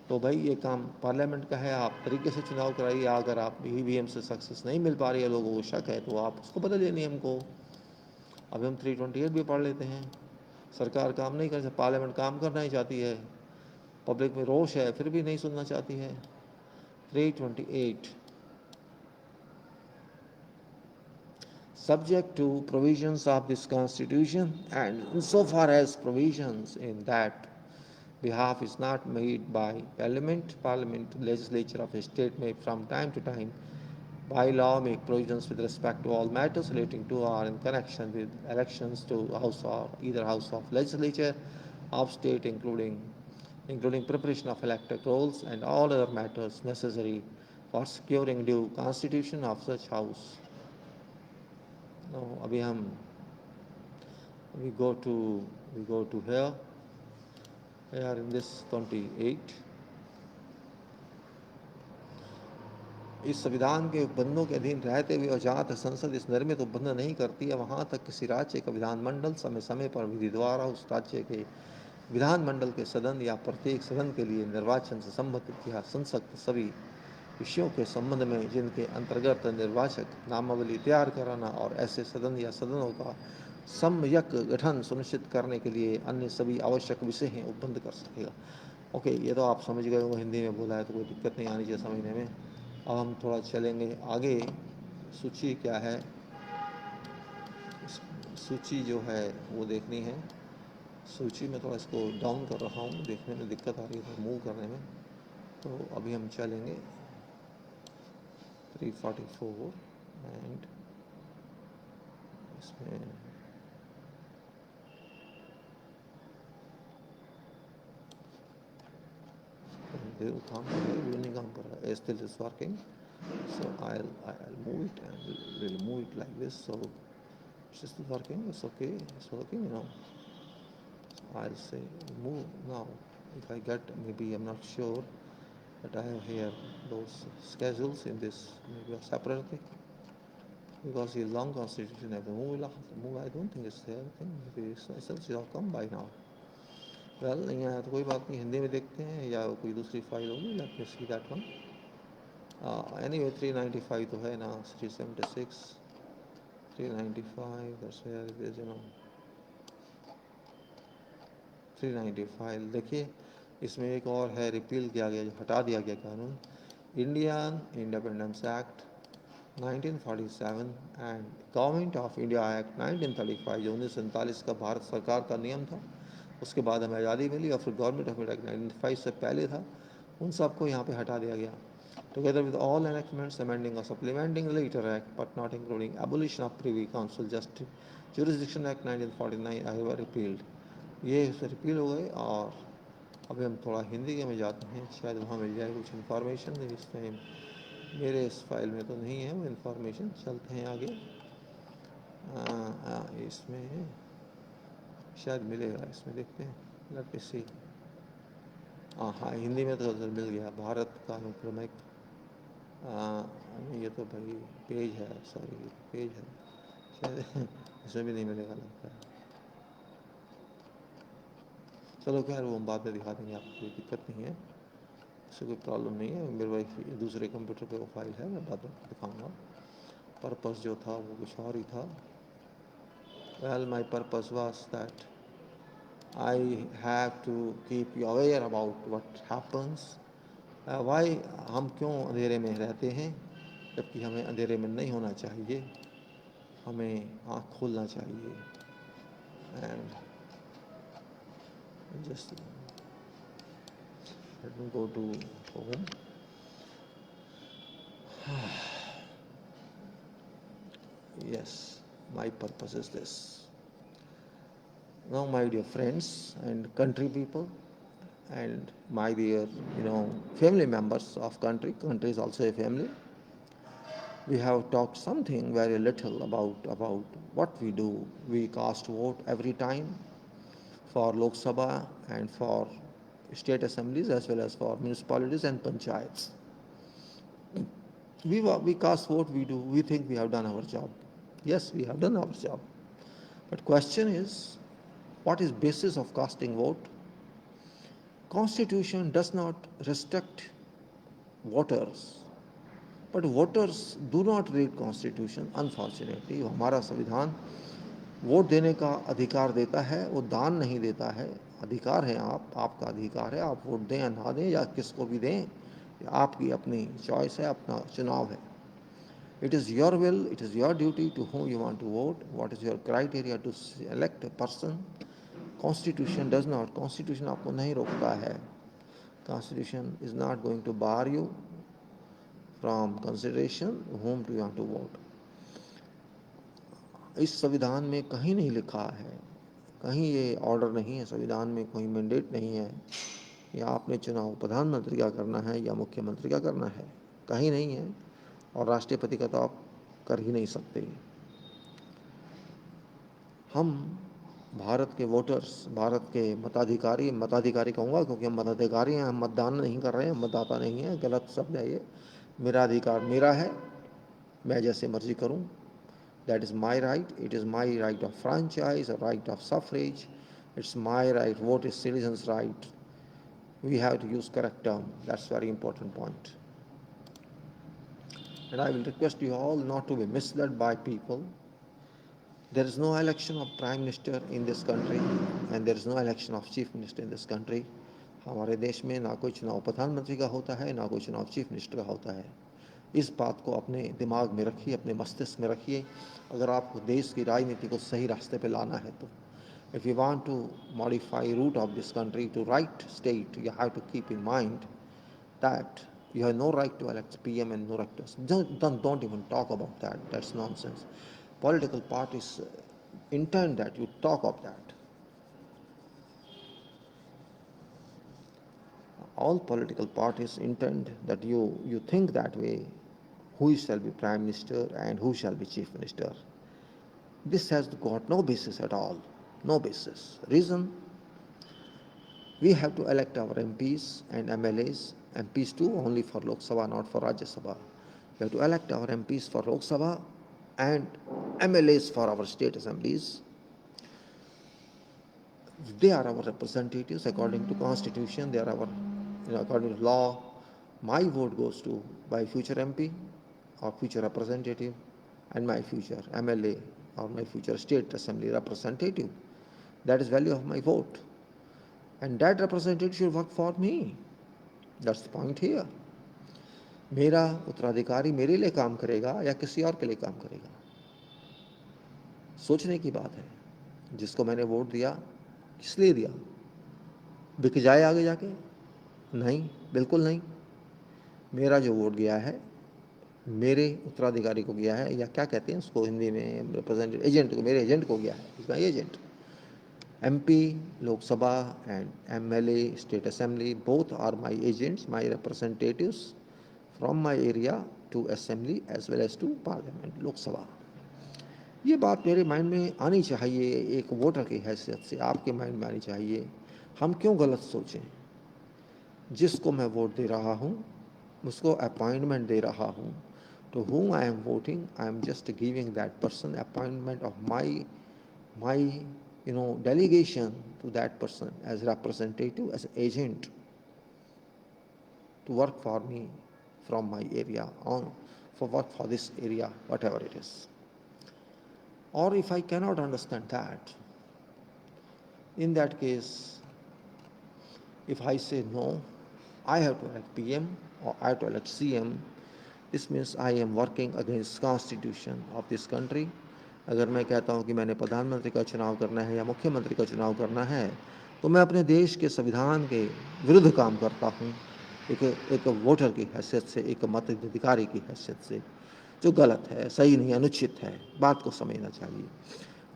तो भाई ये काम पार्लियामेंट का है, आप तरीके से चुनाव कराइए। अगर आप ईवीएम से सक्सेस नहीं मिल पा रही है, लोगों को शक है, तो आप उसको बदलिए नियम को। अब हम 328 भी पढ़ लेते हैं। सरकार काम नहीं कर सकती, पार्लियामेंट काम करना ही चाहती है, पब्लिक में रोष है फिर भी नहीं सुनना चाहती है। 328 subject to provisions of this Constitution, and insofar as provisions in that behalf is not made by Parliament, legislature of a state may from time to time by law make provisions with respect to all matters relating to or in connection with elections to House or either House of Legislature of state, including preparation of electoral rolls and all other matters necessary for securing due constitution of such House. Now, अभी हम we go to here in this 28। इस संविधान के उपबंधों के अधीन रहते हुए और जहाँ तक संसद इस निर्मित उपबंध नहीं करती है, वहाँ तक किसी राज्य का विधानमंडल समय समय पर विधि द्वारा उस राज्य के विधानमंडल के सदन या प्रत्येक सदन के लिए निर्वाचन से संबंधित या संसक्त सभी विषयों के संबंध में जिनके अंतर्गत निर्वाचक नामावली तैयार कराना और ऐसे सदन या सदनों का सम्यक गठन सुनिश्चित करने के लिए अन्य सभी आवश्यक विषय हैं उपबंध कर सकेगा। ओके, ये तो आप समझ गए होंगे, हिंदी में बोला है तो कोई दिक्कत नहीं आनी चाहिए समझने में। अब हम थोड़ा चलेंगे आगे। सूची क्या है, सूची जो है वो देखनी है। सूची में थोड़ा इसको डाउन कर रहा हूँ, देखने में दिक्कत आ रही है मूव करने में। तो अभी हम चलेंगे 344 एंड इसमें काम नहीं काम कर रहा है, still is working, so I'll move it and we'll move it like this, so it's still working, it's okay, it's working, you know. So I'll say move now. If I get, maybe I'm not sure, but I have here those schedules in this maybe separately, because the long constitution I have to move. I don't think it's there. I think maybe it's all come by now. Well नहीं आया तो कोई बात नहीं, हिंदी में देखते हैं या कोई दूसरी फाइल होगी, let me see that one. Anyway 395 तो है ना, 376, 395, दैट्स वेयर इट इज, 395 देखिए, इसमें एक और है, रिपील किया गया, जो हटा दिया गया कानून, Indian independence act 1947 and government of India act 1935, जो 1947 का भारत सरकार का नियम था, उसके बाद हमें आज़ादी मिली, और फिर गवर्नमेंट ऑफ इंडिया 1905 से पहले था, उन सबको यहाँ पे हटा दिया गया। Together with all enactments amending और supplementing latter act but not including abolition of privy council justice jurisdiction act 1949 I were repealed, ये रिपील हो गए। और अभी हम थोड़ा हिंदी के में जाते हैं, शायद वहाँ मिल जाए कुछ इन्फॉर्मेशन, इस टाइम मेरे इस फाइल में तो नहीं है वो इन्फॉर्मेशन। चलते हैं आगे, इसमें शायद मिलेगा, इसमें देखते हैं, लेट मी सी। हाँ, हिंदी में तो मिल गया, भारत का अनुक्रमिक, ये तो भाई पेज है, सॉरी पेज है शायद इसमें भी नहीं मिलेगा लगता है। चलो खैर, वो हम बाद में दिखा देंगे, आपको कोई दिक्कत नहीं है, इससे कोई प्रॉब्लम नहीं है। मेरे भाई दूसरे कंप्यूटर पे वो फाइल है, मैं बाद में दिखाऊंगा। पर्पस जो था वो कुछ और ही था। Well my purpose was that I have to keep you aware about what happens, why, हम क्यों अंधेरे में रहते हैं, जबकि हमें अंधेरे में नहीं होना चाहिए, हमें आँख खोलना चाहिए। And just let me go to home. Yes, my purpose is this. Now, my dear friends and country people, and my dear, family members of country. Country is also a family. We have talked something very little about what we do. We cast vote every time for Lok Sabha and for state assemblies as well as for municipalities and panchayats. We cast vote. We think we have done our job. Yes, we have done our job. But question is, what is basis of casting vote? Constitution does not restrict voters, but voters do not read Constitution. Unfortunately, हमारा संविधान vote देने का अधिकार देता है, वो दान नहीं देता है। अधिकार है, आपका अधिकार है, आप वोट दें या ना दें या किसको भी दें, आपकी अपनी चॉइस है, अपना चुनाव है। It is your will, it is your duty to whom you want to vote, what is your criteria to select a person. Constitution does not, Constitution आपको नहीं रोकता है। Constitution is not going to bar you from consideration whom do you want to vote. इस संविधान में कहीं नहीं लिखा है, कहीं ये ऑर्डर नहीं है, संविधान में कोई मैंडेट नहीं है या आपने चुनाव प्रधानमंत्री का करना है या मुख्यमंत्री का करना है, कहीं नहीं है। और राष्ट्रपति का तो आप कर ही नहीं सकते। हम भारत के वोटर्स, भारत के मताधिकारी कहूँगा क्योंकि हम मताधिकारी हैं, हम मतदान नहीं कर रहे हैं, मतदाता नहीं है, गलत शब्द है ये। मेरा अधिकार मेरा है, मैं जैसे मर्जी करूँ, that is my right, it is my right of franchise, right of suffrage, it's my right, vote is citizen's right, we have to use correct term, that's very important point. And I will request you all not to be misled by people. There is no election of prime minister in this country and there is no election of chief minister in this country. हमारे देश में ना कोई चुनाव प्रधानमंत्री का होता है, ना कोई चुनाव चीफ मिनिस्टर का होता है। इस बात को अपने दिमाग में रखिए, अपने मस्तिष्क में रखिए, अगर आपको देश की राजनीति को सही रास्ते पे लाना है तो। If you want to modify route of this country to right state, you have to keep in mind that you have no right to elect PM and no right to, don't even talk about that. That's nonsense. Political parties intend that you talk of that. All political parties intend that you think that way, who shall be prime minister and who shall be chief minister. This has got no basis at all, no basis. Reason, we have to elect our MPs and MLAs, MPs too only for Lok Sabha, not for Rajya Sabha. We have to elect our MPs for Lok Sabha and MLAs for our state assemblies. They are our representatives according to constitution. They are our, according to law. My vote goes to my future MP or future representative and my future MLA or my future state assembly representative. That is value of my vote. And that representative should work for me. That's the point here. मेरा उत्तराधिकारी मेरे लिए काम करेगा या किसी और के लिए काम करेगा, सोचने की बात है। जिसको मैंने वोट दिया किस लिए दिया? बिक जाए आगे जाके? नहीं, बिल्कुल नहीं। मेरा जो वोट गया है मेरे उत्तराधिकारी को गया है, या क्या कहते हैं उसको हिंदी में, रिप्रेजेंटेटिव एजेंट को, मेरे एजेंट को गया है। Is my agent. MP, Lok Sabha and MLA, State Assembly, both are my agents, my representatives from my area to Assembly as well as to Parliament, Lok Sabha. ये बात मेरे mind में आनी चाहिए, एक वोटर की हैसियत से आपके माइंड में आनी चाहिए। हम क्यों गलत सोचें? जिसको मैं वोट दे रहा हूँ, उसको अपॉइंटमेंट दे रहा हूँ, to whom I am voting, I am just giving that person appointment of my delegation to that person as representative, as agent to work for me from my area on for work for this area, whatever it is. Or if I cannot understand that, in that case, if I say no, I have to elect PM or I have to elect CM, this means I am working against constitution of this country. अगर मैं कहता हूँ कि मैंने प्रधानमंत्री का चुनाव करना है या मुख्यमंत्री का चुनाव करना है, तो मैं अपने देश के संविधान के विरुद्ध काम करता हूँ, एक वोटर की हैसियत से, एक मताधिकारी की हैसियत से, जो गलत है, सही नहीं, अनुचित है। बात को समझना चाहिए।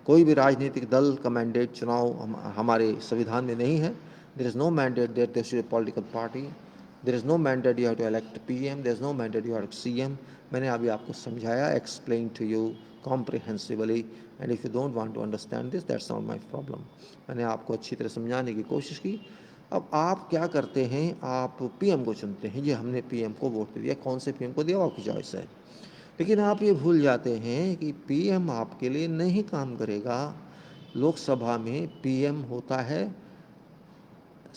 कोई भी राजनीतिक दल का मैंडेट चुनाव हमारे संविधान में नहीं है। There is no mandate that there should be political party, there is no mandate you have to elect PM, there is no mandate you have to CM। मैंने अभी आपको समझाया, explain to you comprehensively, and if you don't want to understand this, that's not my problem. मैंने आपको अच्छी तरह समझाने की कोशिश की। अब आप क्या करते हैं, आप PM को चुनते हैं। ये हमने PM को वोट दिया, कौन से PM को दिया आपकी चॉइस है, लेकिन आप ये भूल जाते हैं कि PM आपके लिए नहीं काम करेगा। लोकसभा में PM होता है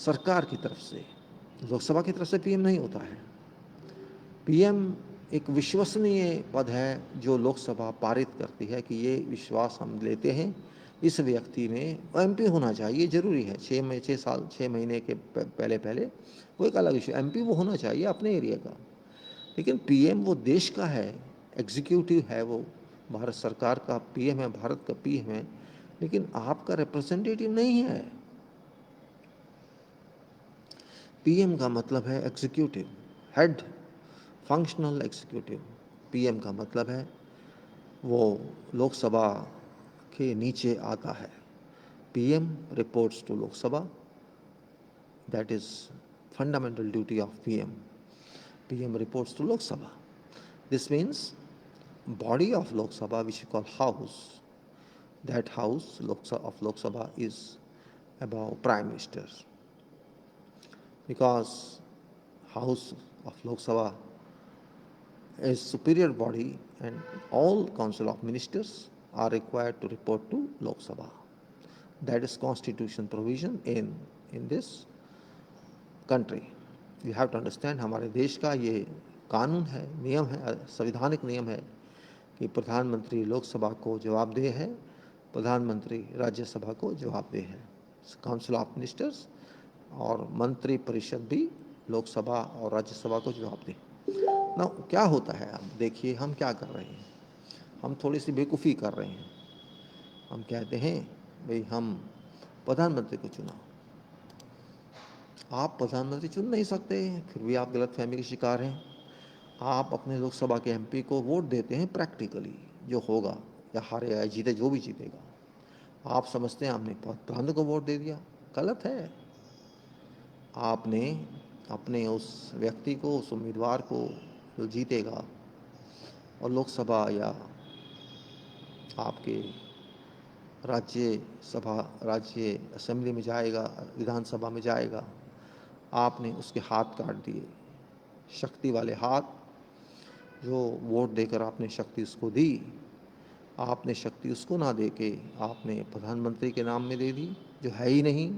सरकार की तरफ से, लोकसभा की तरफ से PM नहीं होता है। PM एक विश्वसनीय पद है जो लोकसभा पारित करती है कि ये विश्वास हम लेते हैं इस व्यक्ति में, MP होना चाहिए, जरूरी है। 6 महीने के पहले वो एक अलग इशू, MP वो होना चाहिए अपने एरिया का। लेकिन PM वो देश का है, एग्जीक्यूटिव है, वो भारत सरकार का PM है, भारत का PM है, लेकिन आपका रिप्रेजेंटेटिव नहीं है। PM का मतलब है executive head, functional executive. PM का मतलब है वो लोकसभा के नीचे आता है। PM reports to Lok Sabha, that is fundamental duty of PM। PM reports to Lok Sabha. This means body of Lok Sabha, which we call house, that house of Lok Sabha is above Prime Minister, because house of Lok Sabha is superior body and all council of ministers are required to report to Lok Sabha. That is constitution provision in this country. You have to understand, हमारे देश का ये कानून है, नियम है, संवैधानिक नियम है कि प्रधानमंत्री लोकसभा को जवाबदेह है, प्रधानमंत्री राज्यसभा को जवाबदेह है। काउंसिल ऑफ मिनिस्टर्स और मंत्री परिषद भी लोकसभा और राज्यसभा को जवाबदेह। ना क्या होता है, अब देखिए हम क्या कर रहे हैं, हम थोड़ी सी बेवकूफ़ी कर रहे हैं। हम कहते हैं भाई हम प्रधानमंत्री को चुना। आप प्रधानमंत्री चुन नहीं सकते, फिर भी आप गलतफहमी के शिकार हैं। आप अपने लोकसभा के MP को वोट देते हैं प्रैक्टिकली, जो होगा या हारे या जीते, जो भी जीतेगा। आप समझते हैं आपने प्रधान को वोट दे दिया, गलत है। आपने अपने उस व्यक्ति को, उस उम्मीदवार को जो जीतेगा और लोकसभा या आपके राज्य असेंबली में जाएगा, विधानसभा में जाएगा, आपने उसके हाथ काट दिए, शक्ति वाले हाथ, जो वोट देकर आपने शक्ति उसको दी, आपने शक्ति उसको ना दे के आपने प्रधानमंत्री के नाम में दे दी, जो है ही नहीं,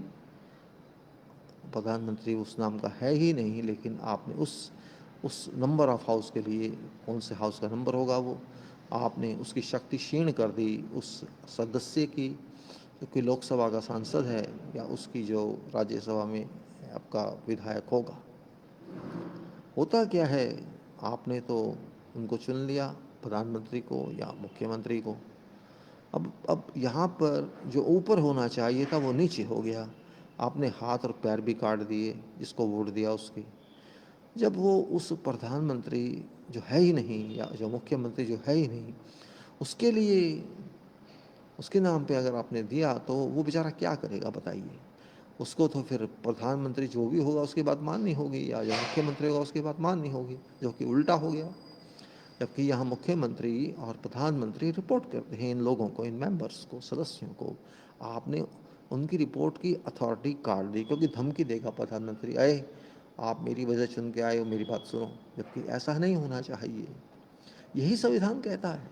प्रधानमंत्री उस नाम का है ही नहीं, लेकिन आपने उस नंबर ऑफ हाउस के लिए, कौन से हाउस का नंबर होगा वो, आपने उसकी शक्ति क्षीण कर दी उस सदस्य की, जो कि लोकसभा का सांसद है या उसकी जो राज्यसभा में आपका विधायक होगा। होता क्या है, आपने तो उनको चुन लिया, प्रधानमंत्री को या मुख्यमंत्री को। अब यहाँ पर जो ऊपर होना चाहिए था वो नीचे हो गया। आपने हाथ और पैर भी काट दिए जिसको वोट दिया उसकी। जब वो उस प्रधानमंत्री जो है ही नहीं या जो मुख्यमंत्री जो है ही नहीं, उसके लिए, उसके नाम पे अगर आपने दिया तो वो बेचारा क्या करेगा बताइए। उसको तो फिर प्रधानमंत्री जो भी होगा उसकी बात माननी होगी, या जो मुख्यमंत्री होगा उसकी बात माननी होगी, जो कि उल्टा हो गया। जबकि यहाँ मुख्यमंत्री और प्रधानमंत्री रिपोर्ट करते हैं इन लोगों को, इन मेंबर्स को, सदस्यों को। आपने उनकी रिपोर्ट की अथॉरिटी काट दी, क्योंकि धमकी देगा प्रधानमंत्री, आए आप मेरी वजह चुन के आए हो, मेरी बात सुनो। जबकि ऐसा नहीं होना चाहिए, यही संविधान कहता है।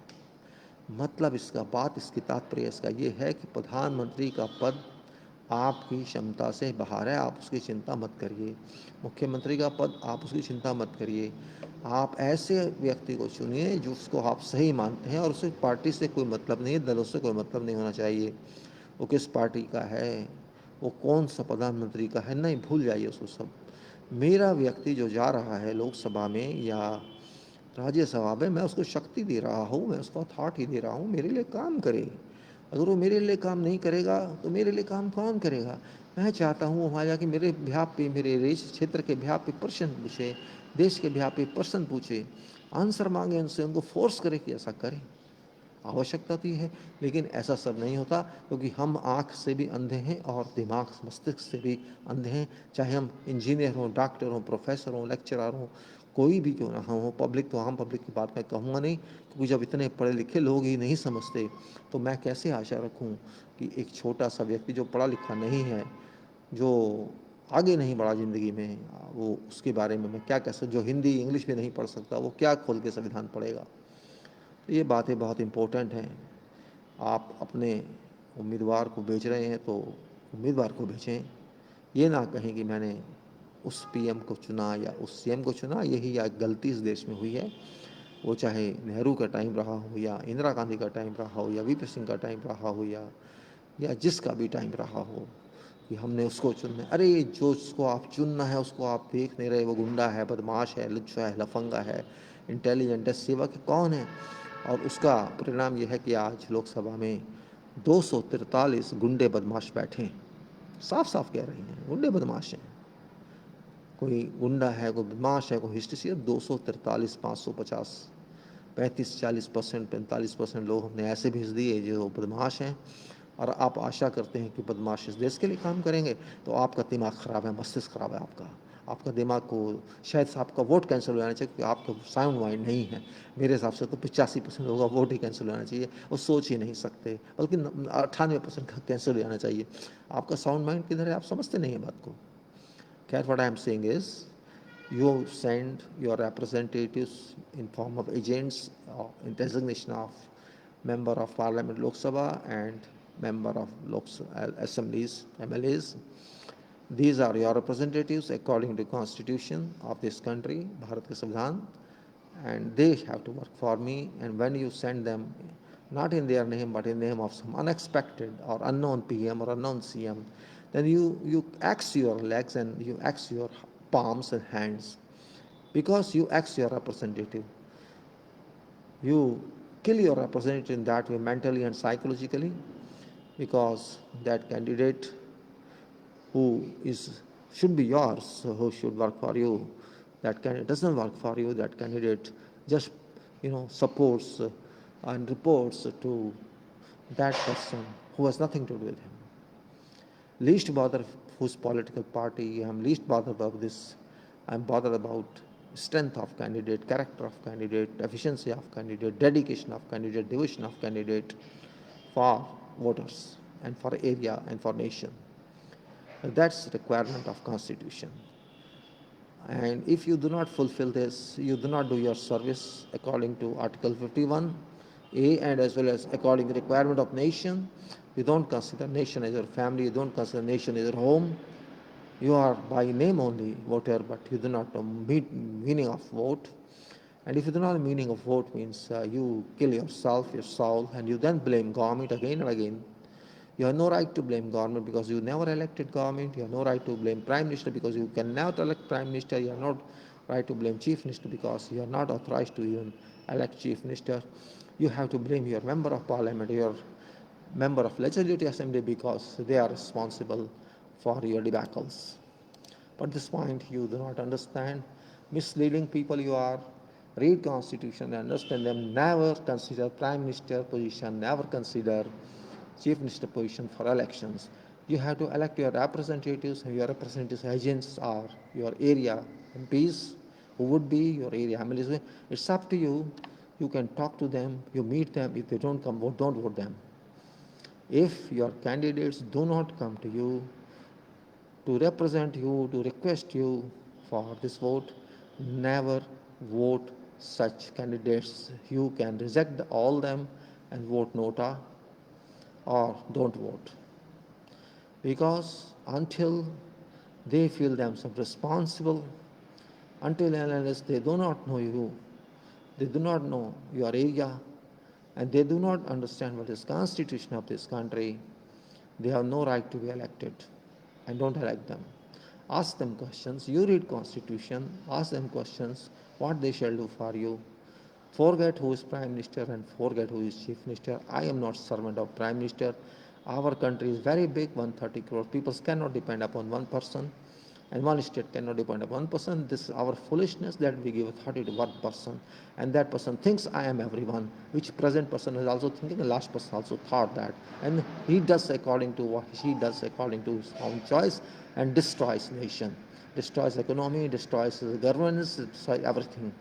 मतलब इसका बात, इसकी तात्पर्य इसका ये है कि प्रधानमंत्री का पद आपकी क्षमता से बाहर है, आप उसकी चिंता मत करिए। मुख्यमंत्री का पद, आप उसकी चिंता मत करिए। आप ऐसे व्यक्ति को चुनिए जो उसको आप सही मानते हैं, और उसे पार्टी से कोई मतलब नहीं है, दलों से कोई मतलब नहीं होना चाहिए। वो किस पार्टी का है, वो कौन सा प्रधानमंत्री का है, नहीं, भूल जाइए उसको सब। मेरा व्यक्ति जो जा रहा है लोकसभा में या राज्यसभा में, मैं उसको शक्ति दे रहा हूँ, मैं उसको अथॉरिटी दे रहा हूँ, मेरे लिए काम करे। अगर वो मेरे लिए काम नहीं करेगा तो मेरे लिए काम कौन करेगा। मैं चाहता हूँ वहाँ जाके मेरे बिहाफ पे, मेरे रेस क्षेत्र के बिहाफ पे प्रश्न पूछे, देश के बिहाफ पे प्रश्न पूछे, आंसर मांगे उनसे, उनको फोर्स करे कि ऐसा करें। आवश्यकता तो है, लेकिन ऐसा सब नहीं होता, क्योंकि हम आँख से भी अंधे हैं और दिमाग मस्तिष्क से भी अंधे हैं। चाहे हम इंजीनियर हों, डॉक्टर हों, प्रोफेसर हों, लेक्चरर हों, कोई भी क्यों ना हो, पब्लिक तो आम पब्लिक की बात मैं कहूँगा नहीं, क्योंकि जब इतने पढ़े लिखे लोग ही नहीं समझते तो मैं कैसे आशा रखूँ कि एक छोटा सा व्यक्ति जो पढ़ा लिखा नहीं है, जो आगे नहीं बढ़ा ज़िंदगी में, वो उसके बारे में मैं क्या कह सकता, जो हिंदी इंग्लिश में नहीं पढ़ सकता, वो क्या खोल के संविधान पढ़ेगा। तो ये बातें बहुत इम्पोर्टेंट हैं। आप अपने उम्मीदवार को बेच रहे हैं तो उम्मीदवार को बेचें। ये ना कहें कि मैंने उस पीएम को चुना या उस सीएम को चुना, यही एक गलती इस देश में हुई है। वो चाहे नेहरू का टाइम रहा हो या इंदिरा गांधी का टाइम रहा हो या वीपी सिंह का टाइम रहा हो या जिसका भी टाइम रहा हो, कि हमने उसको चुनना है। अरे जो उसको आप चुनना है उसको आप देख नहीं रहे, वो गुंडा है, बदमाश है, लुच्चा है, लफंगा है, इंटेलिजेंट है, सेवा के कौन है। और उसका परिणाम यह है कि आज लोकसभा में 243 गुंडे बदमाश बैठे हैं। साफ साफ कह रही हैं, गुंडे बदमाश हैं। कोई गुंडा है, कोई बदमाश है, कोई हिस्ट्री से 243, 550, 35-40%, 45% लोग हमने ऐसे भेज दिए जो बदमाश हैं। और आप आशा करते हैं कि बदमाश इस देश के लिए काम करेंगे, तो आपका दिमाग ख़राब है, मस्तिष्क ख़राब है आपका। आपका दिमाग को शायद से आपका वोट कैंसिल हो जाना चाहिए, क्योंकि आपका साउंड माइंड नहीं है। मेरे हिसाब से तो 85% लोगों का वोट ही कैंसिल हो जाना चाहिए, वो सोच ही नहीं सकते, बल्कि 98% का कैंसिल हो जाना चाहिए। आपका साउंड माइंड किधर है, आप समझते नहीं है बात को। खैर, what I am saying is, you send your representatives in form of agents in designation of member of parliament Lok Sabha and member of assemblies, MLAs. These are your representatives according to constitution of this country, Bharat ka Samvidhan, and they have to work for me. And when you send them, not in their name but in name of some unexpected or unknown PM or unknown CM, then you axe your legs and you axe your palms and hands, because you axe your representative. You kill your representative in that way, mentally and psychologically, because that candidate who is should be yours, who should work for you, that candidate doesn't work for you. That candidate just supports and reports to that person who has nothing to do with him. Least bother whose political party. I'm least bothered about this. I'm bothered about strength of candidate, character of candidate, efficiency of candidate, dedication of candidate, devotion of candidate for voters and for area and for nation. That's the requirement of Constitution. And if you do not fulfill this, you do not do your service according to Article 51A and as well as according to the requirement of nation, You don't consider nation as your family. You don't consider nation as your home. You are by name only voter, but you do not know meaning of vote. And if you do not know the meaning of vote means you kill yourself, your soul, and you then blame government again and again. You have no right to blame government because you never elected government. You have no right to blame prime minister because you cannot elect prime minister. You have no right to blame chief minister because you are not authorized to even elect chief minister. You have to blame your member of parliament, your member of legislative assembly because they are responsible for your debacles. But at this point, you do not understand. Misleading people you are. Read constitution and understand them. Never consider prime minister position. Never consider chief minister position for elections. You have to elect your representatives, and your representatives agents are your area MPs, who would be your area MLAs. It's up to you. You can talk to them, you meet them. If they don't come, don't vote them. If your candidates do not come to you to represent you, to request you for this vote, never vote such candidates. You can reject all them and vote nota or don't vote. Because until they feel themselves responsible, until and unless they do not know you, they do not know your area, and they do not understand what is constitution of this country, they have no right to be elected. And don't elect them. Ask them questions. You read constitution, ask them questions, what they shall do for you. Forget who is prime minister and forget who is chief minister. I am not servant of prime minister. Our country is very big, 130 crore people cannot depend upon one person, and one state cannot depend upon one person. This is our foolishness that we give authority to one person, and that person thinks I am everyone, which present person is also thinking, the last person also thought that, and he does according to what he does according to his own choice, and destroys nation, destroys economy, destroys governance, destroys everything,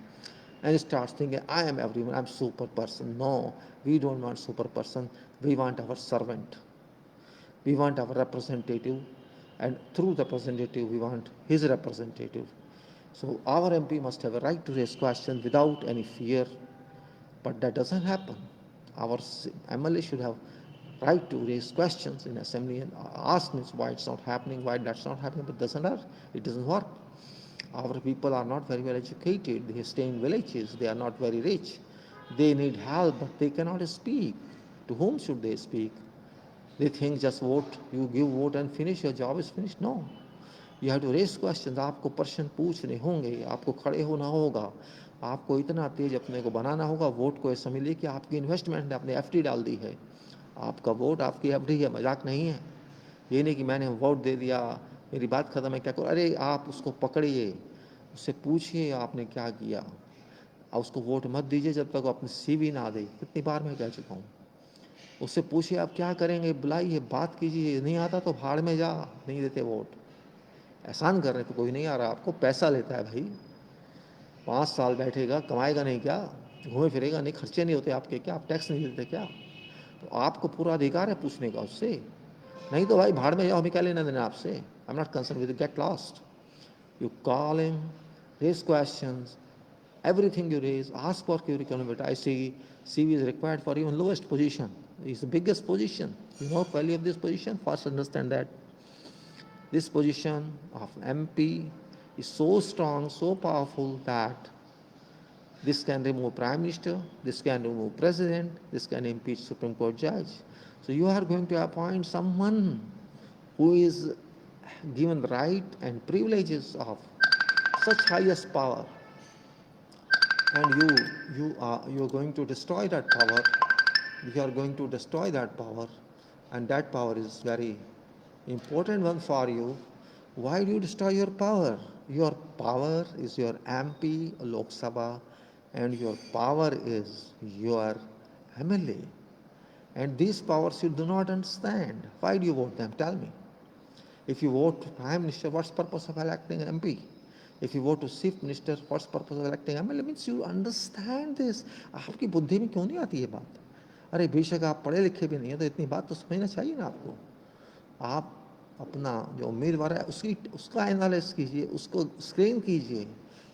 and starts thinking, I am everyone, I'm super person. No, we don't want super person. We want our servant. We want our representative, and through the representative, we want his representative. So our MP must have a right to raise questions without any fear, but that doesn't happen. Our MLA should have right to raise questions in assembly and ask me why it's not happening, why that's not happening, but it doesn't work. Our people are not very well educated. They stay in villages. They are not very rich. They need help, but they cannot speak. To whom should they speak? They think just vote, you give vote and finish, your job is finished. No. You have to raise questions. आपको प्रश्न पूछने होंगे, आपको खड़े होना होगा, आपको इतना तेज अपने को बनाना होगा। वोट को ऐसा मिले कि आपकी इन्वेस्टमेंट ने अपने एफडी डाल दी है। आपका वोट आपकी एफडी है, मजाक नहीं है। ये नहीं कि मैंने वोट दे दिया, मेरी बात खत्म है, क्या करो। अरे आप उसको पकड़िए, उससे पूछिए आपने क्या किया, और उसको वोट मत दीजिए जब तक वो अपनी सीवी ना दे। कितनी बार मैं कह चुका हूँ। उससे पूछिए आप क्या करेंगे, बुलाइए, बात कीजिए, नहीं आता तो भाड़ में जा, नहीं देते वोट। एहसान कर रहे तो कोई नहीं आ रहा, आपको पैसा लेता है भाई। 5 साल बैठेगा, कमाएगा नहीं क्या, घूमे फिरेगा नहीं, खर्चे नहीं होते आपके क्या, आप टैक्स नहीं देते क्या? तो आपको पूरा अधिकार है पूछने का उससे। नहीं तो भाई भाड़ में जाओ, हमें क्या लेना देना आपसे। I am not concern with, get lost. You call him, raise questions, everything you raise, ask for curriculum. But I see CV is required for even lowest position. It's the biggest position. You know value of this position? First understand that this position of MP is so strong, so powerful that this can remove prime minister, this can remove president, this can impeach Supreme Court judge. So you are going to appoint someone who is given the right and privileges of such highest power, and you're going to destroy that power. You are going to destroy that power, and that power is very important one for you. Why do you destroy your power? Your power is your MP Lok Sabha, and your power is your MLA, and these powers you do not understand. Why do you vote them? Tell me. If you vote prime minister, what's the purpose of electing an MP? If you vote to chief minister, what's the purpose of electing MLA? Means you understand this. आपकी बुद्धि में क्यों नहीं आती ये बात? अरे बेशक आप पढ़े लिखे भी नहीं है तो इतनी बात तो समझना चाहिए ना आपको। आप अपना जो उम्मीदवार है उसका एनालिसिस कीजिए, उसको स्क्रीन कीजिए,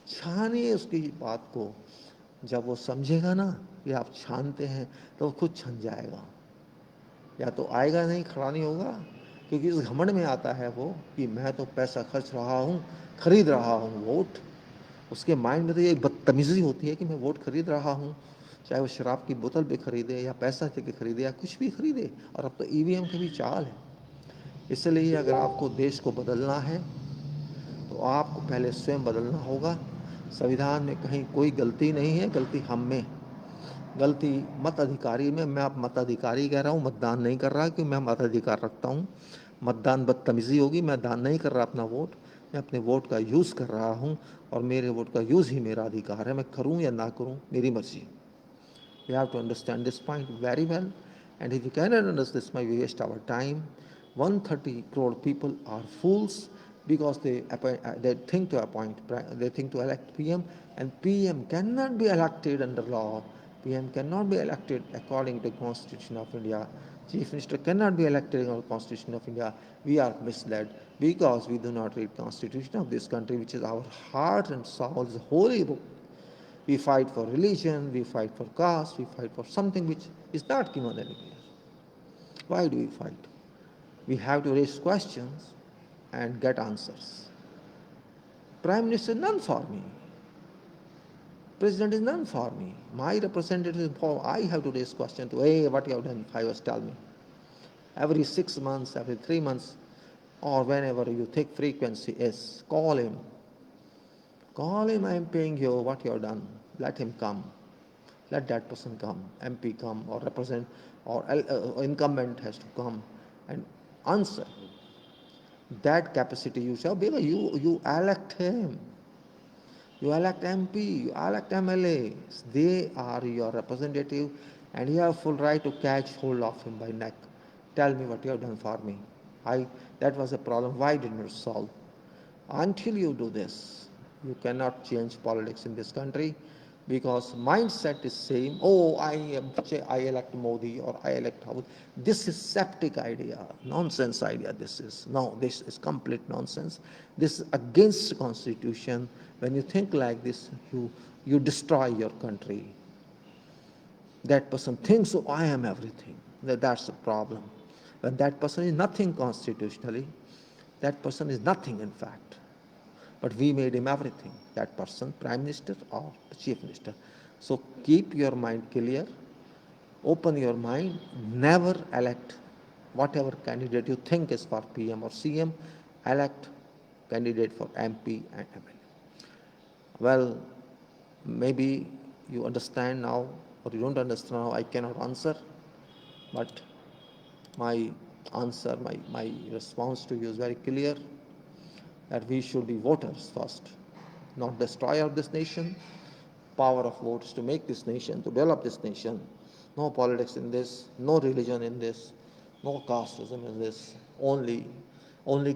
छानिए उसकी बात को। जब वो समझेगा ना कि आप छानते हैं तो वो खुद छन जाएगा। या तो आएगा नहीं, खड़ा नहीं होगा, क्योंकि इस घमंड में आता है वो कि मैं तो पैसा खर्च रहा हूँ, खरीद रहा हूँ वोट। उसके माइंड में तो ये बदतमीज़ी होती है कि मैं वोट खरीद रहा हूँ, चाहे वो शराब की बोतल पे खरीदे या पैसा दे के खरीदे या कुछ भी खरीदे। और अब तो ईवीएम की भी चाल है। इसलिए अगर आपको देश को बदलना है तो आपको पहले स्वयं बदलना होगा। संविधान में कहीं कोई गलती नहीं है, गलती हम में, गलती मताधिकारी में। मैं आप मताधिकारी कह रहा हूँ, मतदान नहीं कर रहा, क्योंकि मैं मताधिकार रखता हूँ। मतदान बदतमीज़ी होगी, मैं दान नहीं कर रहा अपना वोट, मैं अपने वोट का यूज़ कर रहा हूँ, और मेरे वोट का यूज़ ही मेरा अधिकार है। मैं करूँ या ना करूँ, मेरी मर्जी। We have to understand this point very well. And if you cannot understand this, we waste our time. 130 crore people are fools because they think to appoint, they think to elect PM, and PM cannot be elected under law. PM cannot be elected according to Constitution of India. Chief Minister cannot be elected on the Constitution of India. We are misled because we do not read Constitution of this country, which is our heart and soul, is a holy book. We fight for religion, we fight for caste, we fight for something which is not given anywhere. Why do we fight? We have to raise questions and get answers. Prime Minister, none for me. President is none for me. My representative is for, I have to raise questions to, hey, what you have done, 5 years, tell me. Every 6 months, every 3 months, or whenever you take frequency, yes, call him. Call him, I am paying you, what you have done. Let him come. Let that person come, MP come, or represent, or incumbent has to come and answer. That capacity you shall be. You elect him, you elect MP, you elect MLA. They are your representative, and you have full right to catch hold of him by neck. Tell me what you have done for me. That was a problem. Why didn't you solve? Until you do this, you cannot change politics in this country, because mindset is same. Oh, I elect Modi or I elect Rahul. This is septic idea, nonsense idea. This is complete nonsense. This is against Constitution. When you think like this, you destroy your country. That person thinks, oh, I am everything. That's the problem. When that person is nothing constitutionally, that person is nothing in fact. But we made him everything, that person, Prime Minister or the Chief Minister. So keep your mind clear, open your mind, never elect whatever candidate you think is for PM or CM, elect candidate for MP and MLA. Well, maybe you understand now or you don't understand now, I cannot answer, but my answer, my response to you is very clear, that we should be voters first, not destroyer of this nation. Power of votes to make this nation, to develop this nation. No politics in this, no religion in this, no casteism in this, only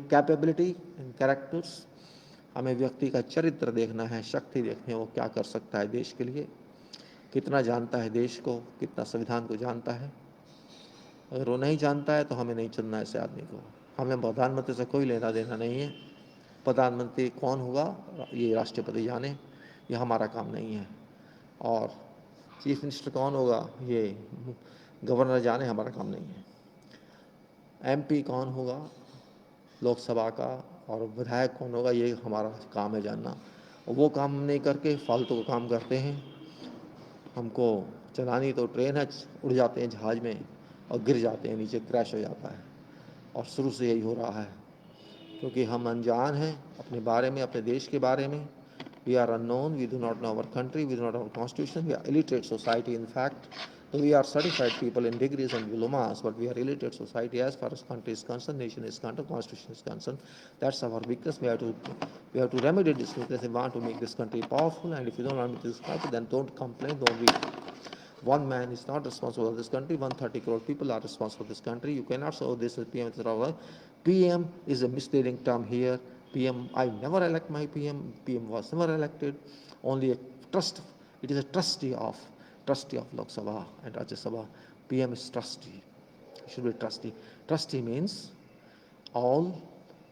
capability and characters. हमें व्यक्ति का चरित्र देखना है, शक्ति देखनी है, वो क्या कर सकता है देश के लिए, कितना जानता है देश को, कितना संविधान को जानता है। अगर वो नहीं जानता है तो हमें नहीं चुनना ऐसे आदमी को। हमें प्रधानमंत्री से कोई लेना देना नहीं है। प्रधानमंत्री कौन होगा ये राष्ट्रपति जाने, ये हमारा काम नहीं है। और चीफ मिनिस्टर कौन होगा ये गवर्नर जाने, हमारा काम नहीं है। एमपी कौन होगा लोकसभा का और विधायक कौन होगा, ये हमारा काम है जानना। और वो काम नहीं करके फालतू का काम करते हैं। हमको चलानी तो ट्रेन है, उड़ जाते हैं जहाज़ में और गिर जाते हैं नीचे, क्रैश हो जाता है। और शुरू से यही हो रहा है, क्योंकि हम अनजान हैं अपने बारे में, अपने देश के बारे में। We are unknown, we do not know our country, we do not know our constitution, we are illiterate society in fact. So we are certified people in degrees and diplomas, but we are illiterate society as far as country is concerned, nation is concerned, constitution is concerned. That's our weakness. We have to remedy this weakness. We want to make this country powerful, and if you don't want to make this country, then don't complain, don't be. One man is not responsible for this country. 130 crore people are responsible for this country. You cannot say, oh, this is PM. PM is a misleading term here. PM, I never elect my PM. PM was never elected. Only a trust. It is a trustee of Lok Sabha and Rajya Sabha. PM is trustee. Should be trustee. Trustee means all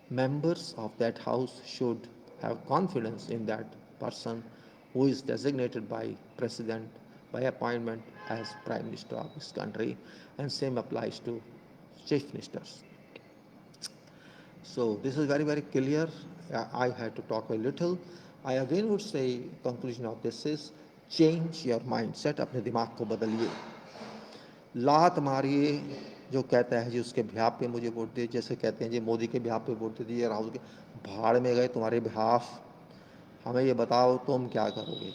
members of that house should have confidence in that person who is designated by president by appointment as prime minister of this country, and same applies to chief ministers. So this is very, very clear. I had to talk a little. I again would say conclusion of this is change your mindset. अपने दिमाग को बदलिए. लात मारिए जो कहता है जी उसके बिहाफ पे मुझे वोट दिए, जैसे कहते हैं जी मोदी के बिहाफ पे वोट दे दिए, राहुल के, भाड़ में गए तुम्हारे बिहाफ. हमें ये बताओ तुम क्या करोगे,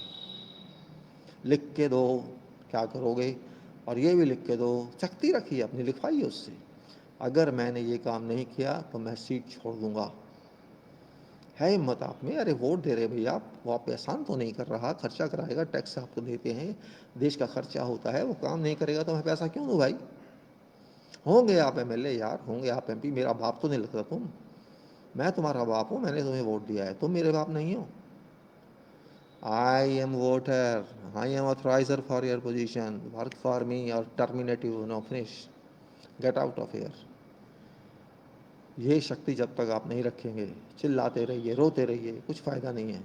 लिख के दो क्या करोगे, और ये भी लिख के दो, शक्ति रखिए अपनी, लिखवाइए उससे, अगर मैंने ये काम नहीं किया तो मैं सीट छोड़ दूंगा. है हिम्मत आप में, अरे वोट दे रहे भैया आप, वो आप एहसान तो नहीं कर रहा, खर्चा कराएगा, टैक्स आपको देते हैं, देश का खर्चा होता है, वो काम नहीं करेगा तो मैं पैसा क्यों दूँ भाई. होंगे आप एमएलए यार, होंगे आप एमपी, मेरा बाप तो नहीं लगता तुम, मैं तुम्हारा बाप हूँ, मैंने तुम्हें वोट दिया है, तुम मेरे बाप नहीं हो. I am voter, I am authorizer for your position, work for me or terminate you, no finish, get out of here. ये शक्ति जब तक आप नहीं रखेंगे, चिल्लाते रहिए, रोते रहिए, कुछ फायदा नहीं है.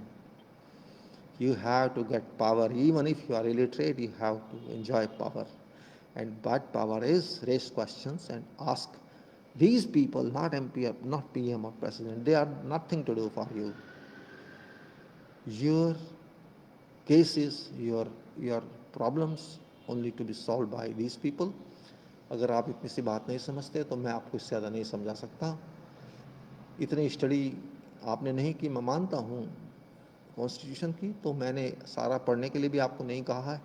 You have to get power, even if you are illiterate, you have to enjoy power. And that power is raise questions and ask these people, not MP, not PM or president, they are nothing to do for you. Your cases, your problems only to be solved by these people. अगर आप इतनी सी बात नहीं समझते तो मैं आपको इससे ज़्यादा नहीं समझा सकता. इतनी स्टडी आपने नहीं की, मैं मानता हूँ कॉन्स्टिट्यूशन की, तो मैंने सारा पढ़ने के लिए भी आपको नहीं कहा है.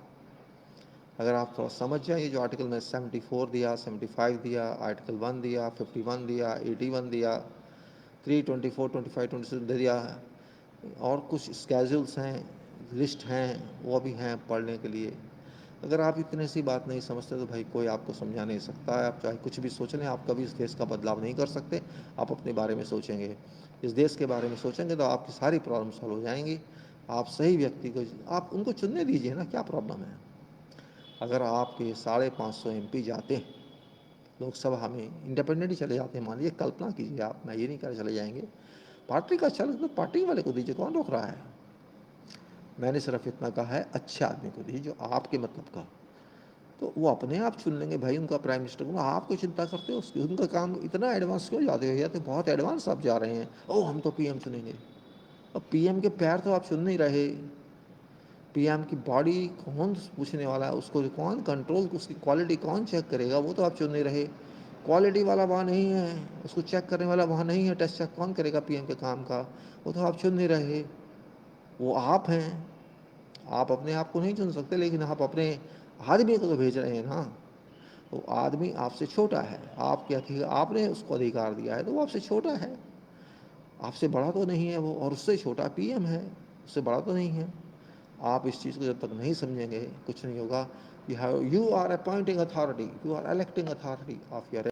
अगर आप थोड़ा समझ जाए, जो आर्टिकल में 74 दिया, 75 दिया, आर्टिकल 1 दिया, 51 दिया, 81 दिया, 3, 24, 25, 26 दे दिया, और कुछ स्केड्यूल्स हैं, लिस्ट हैं, वो भी हैं पढ़ने के लिए. अगर आप इतने सी बात नहीं समझते तो भाई कोई आपको समझा नहीं सकता है. आप चाहे कुछ भी सोच लें, आप कभी इस देश का बदलाव नहीं कर सकते. आप अपने बारे में सोचेंगे, इस देश के बारे में सोचेंगे तो आपकी सारी प्रॉब्लम सॉल्व हो जाएंगी. आप सही व्यक्ति को, आप उनको चुनने दीजिए ना, क्या प्रॉब्लम है. अगर आपके 550 MP जाते हैं लोकसभा में, इंडिपेंडेंट ही चले जाते हैं, मान लीजिए, कल्पना कीजिए आप, मैं ये नहीं कह रहा चले जाएंगे, पार्टी का चल तो पार्टी वाले को दीजिए, कौन रोक रहा है. मैंने सिर्फ इतना कहा है अच्छे आदमी को दीजिए, जो आपके मतलब का, तो वो अपने आप चुन लेंगे भाई उनका प्राइम मिनिस्टर को. आपको चिंता करते हो उसकी, उनका काम इतना एडवांस क्यों जाते हो, या तो बहुत एडवांस आप जा रहे हैं. ओ हम तो PM चुनेंगे. अब PM के पैर तो आप चुन नहीं रहे, PM की बॉडी कौन पूछने वाला है, उसको कौन कंट्रोल, उसकी क्वालिटी कौन चेक करेगा, वो तो आप चुन नहीं रहे. क्वालिटी वाला वहाँ नहीं है, उसको चेक करने वाला वहाँ नहीं है, टेस्ट चेक कौन करेगा PM के काम का, वो तो आप चुन नहीं रहे. वो आप हैं. आप अपने आप को नहीं चुन सकते, लेकिन आप अपने आदमी को तो भेज रहे हैं ना. तो आदमी आपसे छोटा है, आपके अधिकार, आपने उसको अधिकार दिया है, तो वो आपसे छोटा है, आपसे बड़ा तो नहीं है वो, और उससे छोटा PM है, उससे बड़ा तो नहीं है. आप इस चीज़ को जब तक नहीं समझेंगे कुछ नहीं होगा. You are appointing authority, you are electing authority of your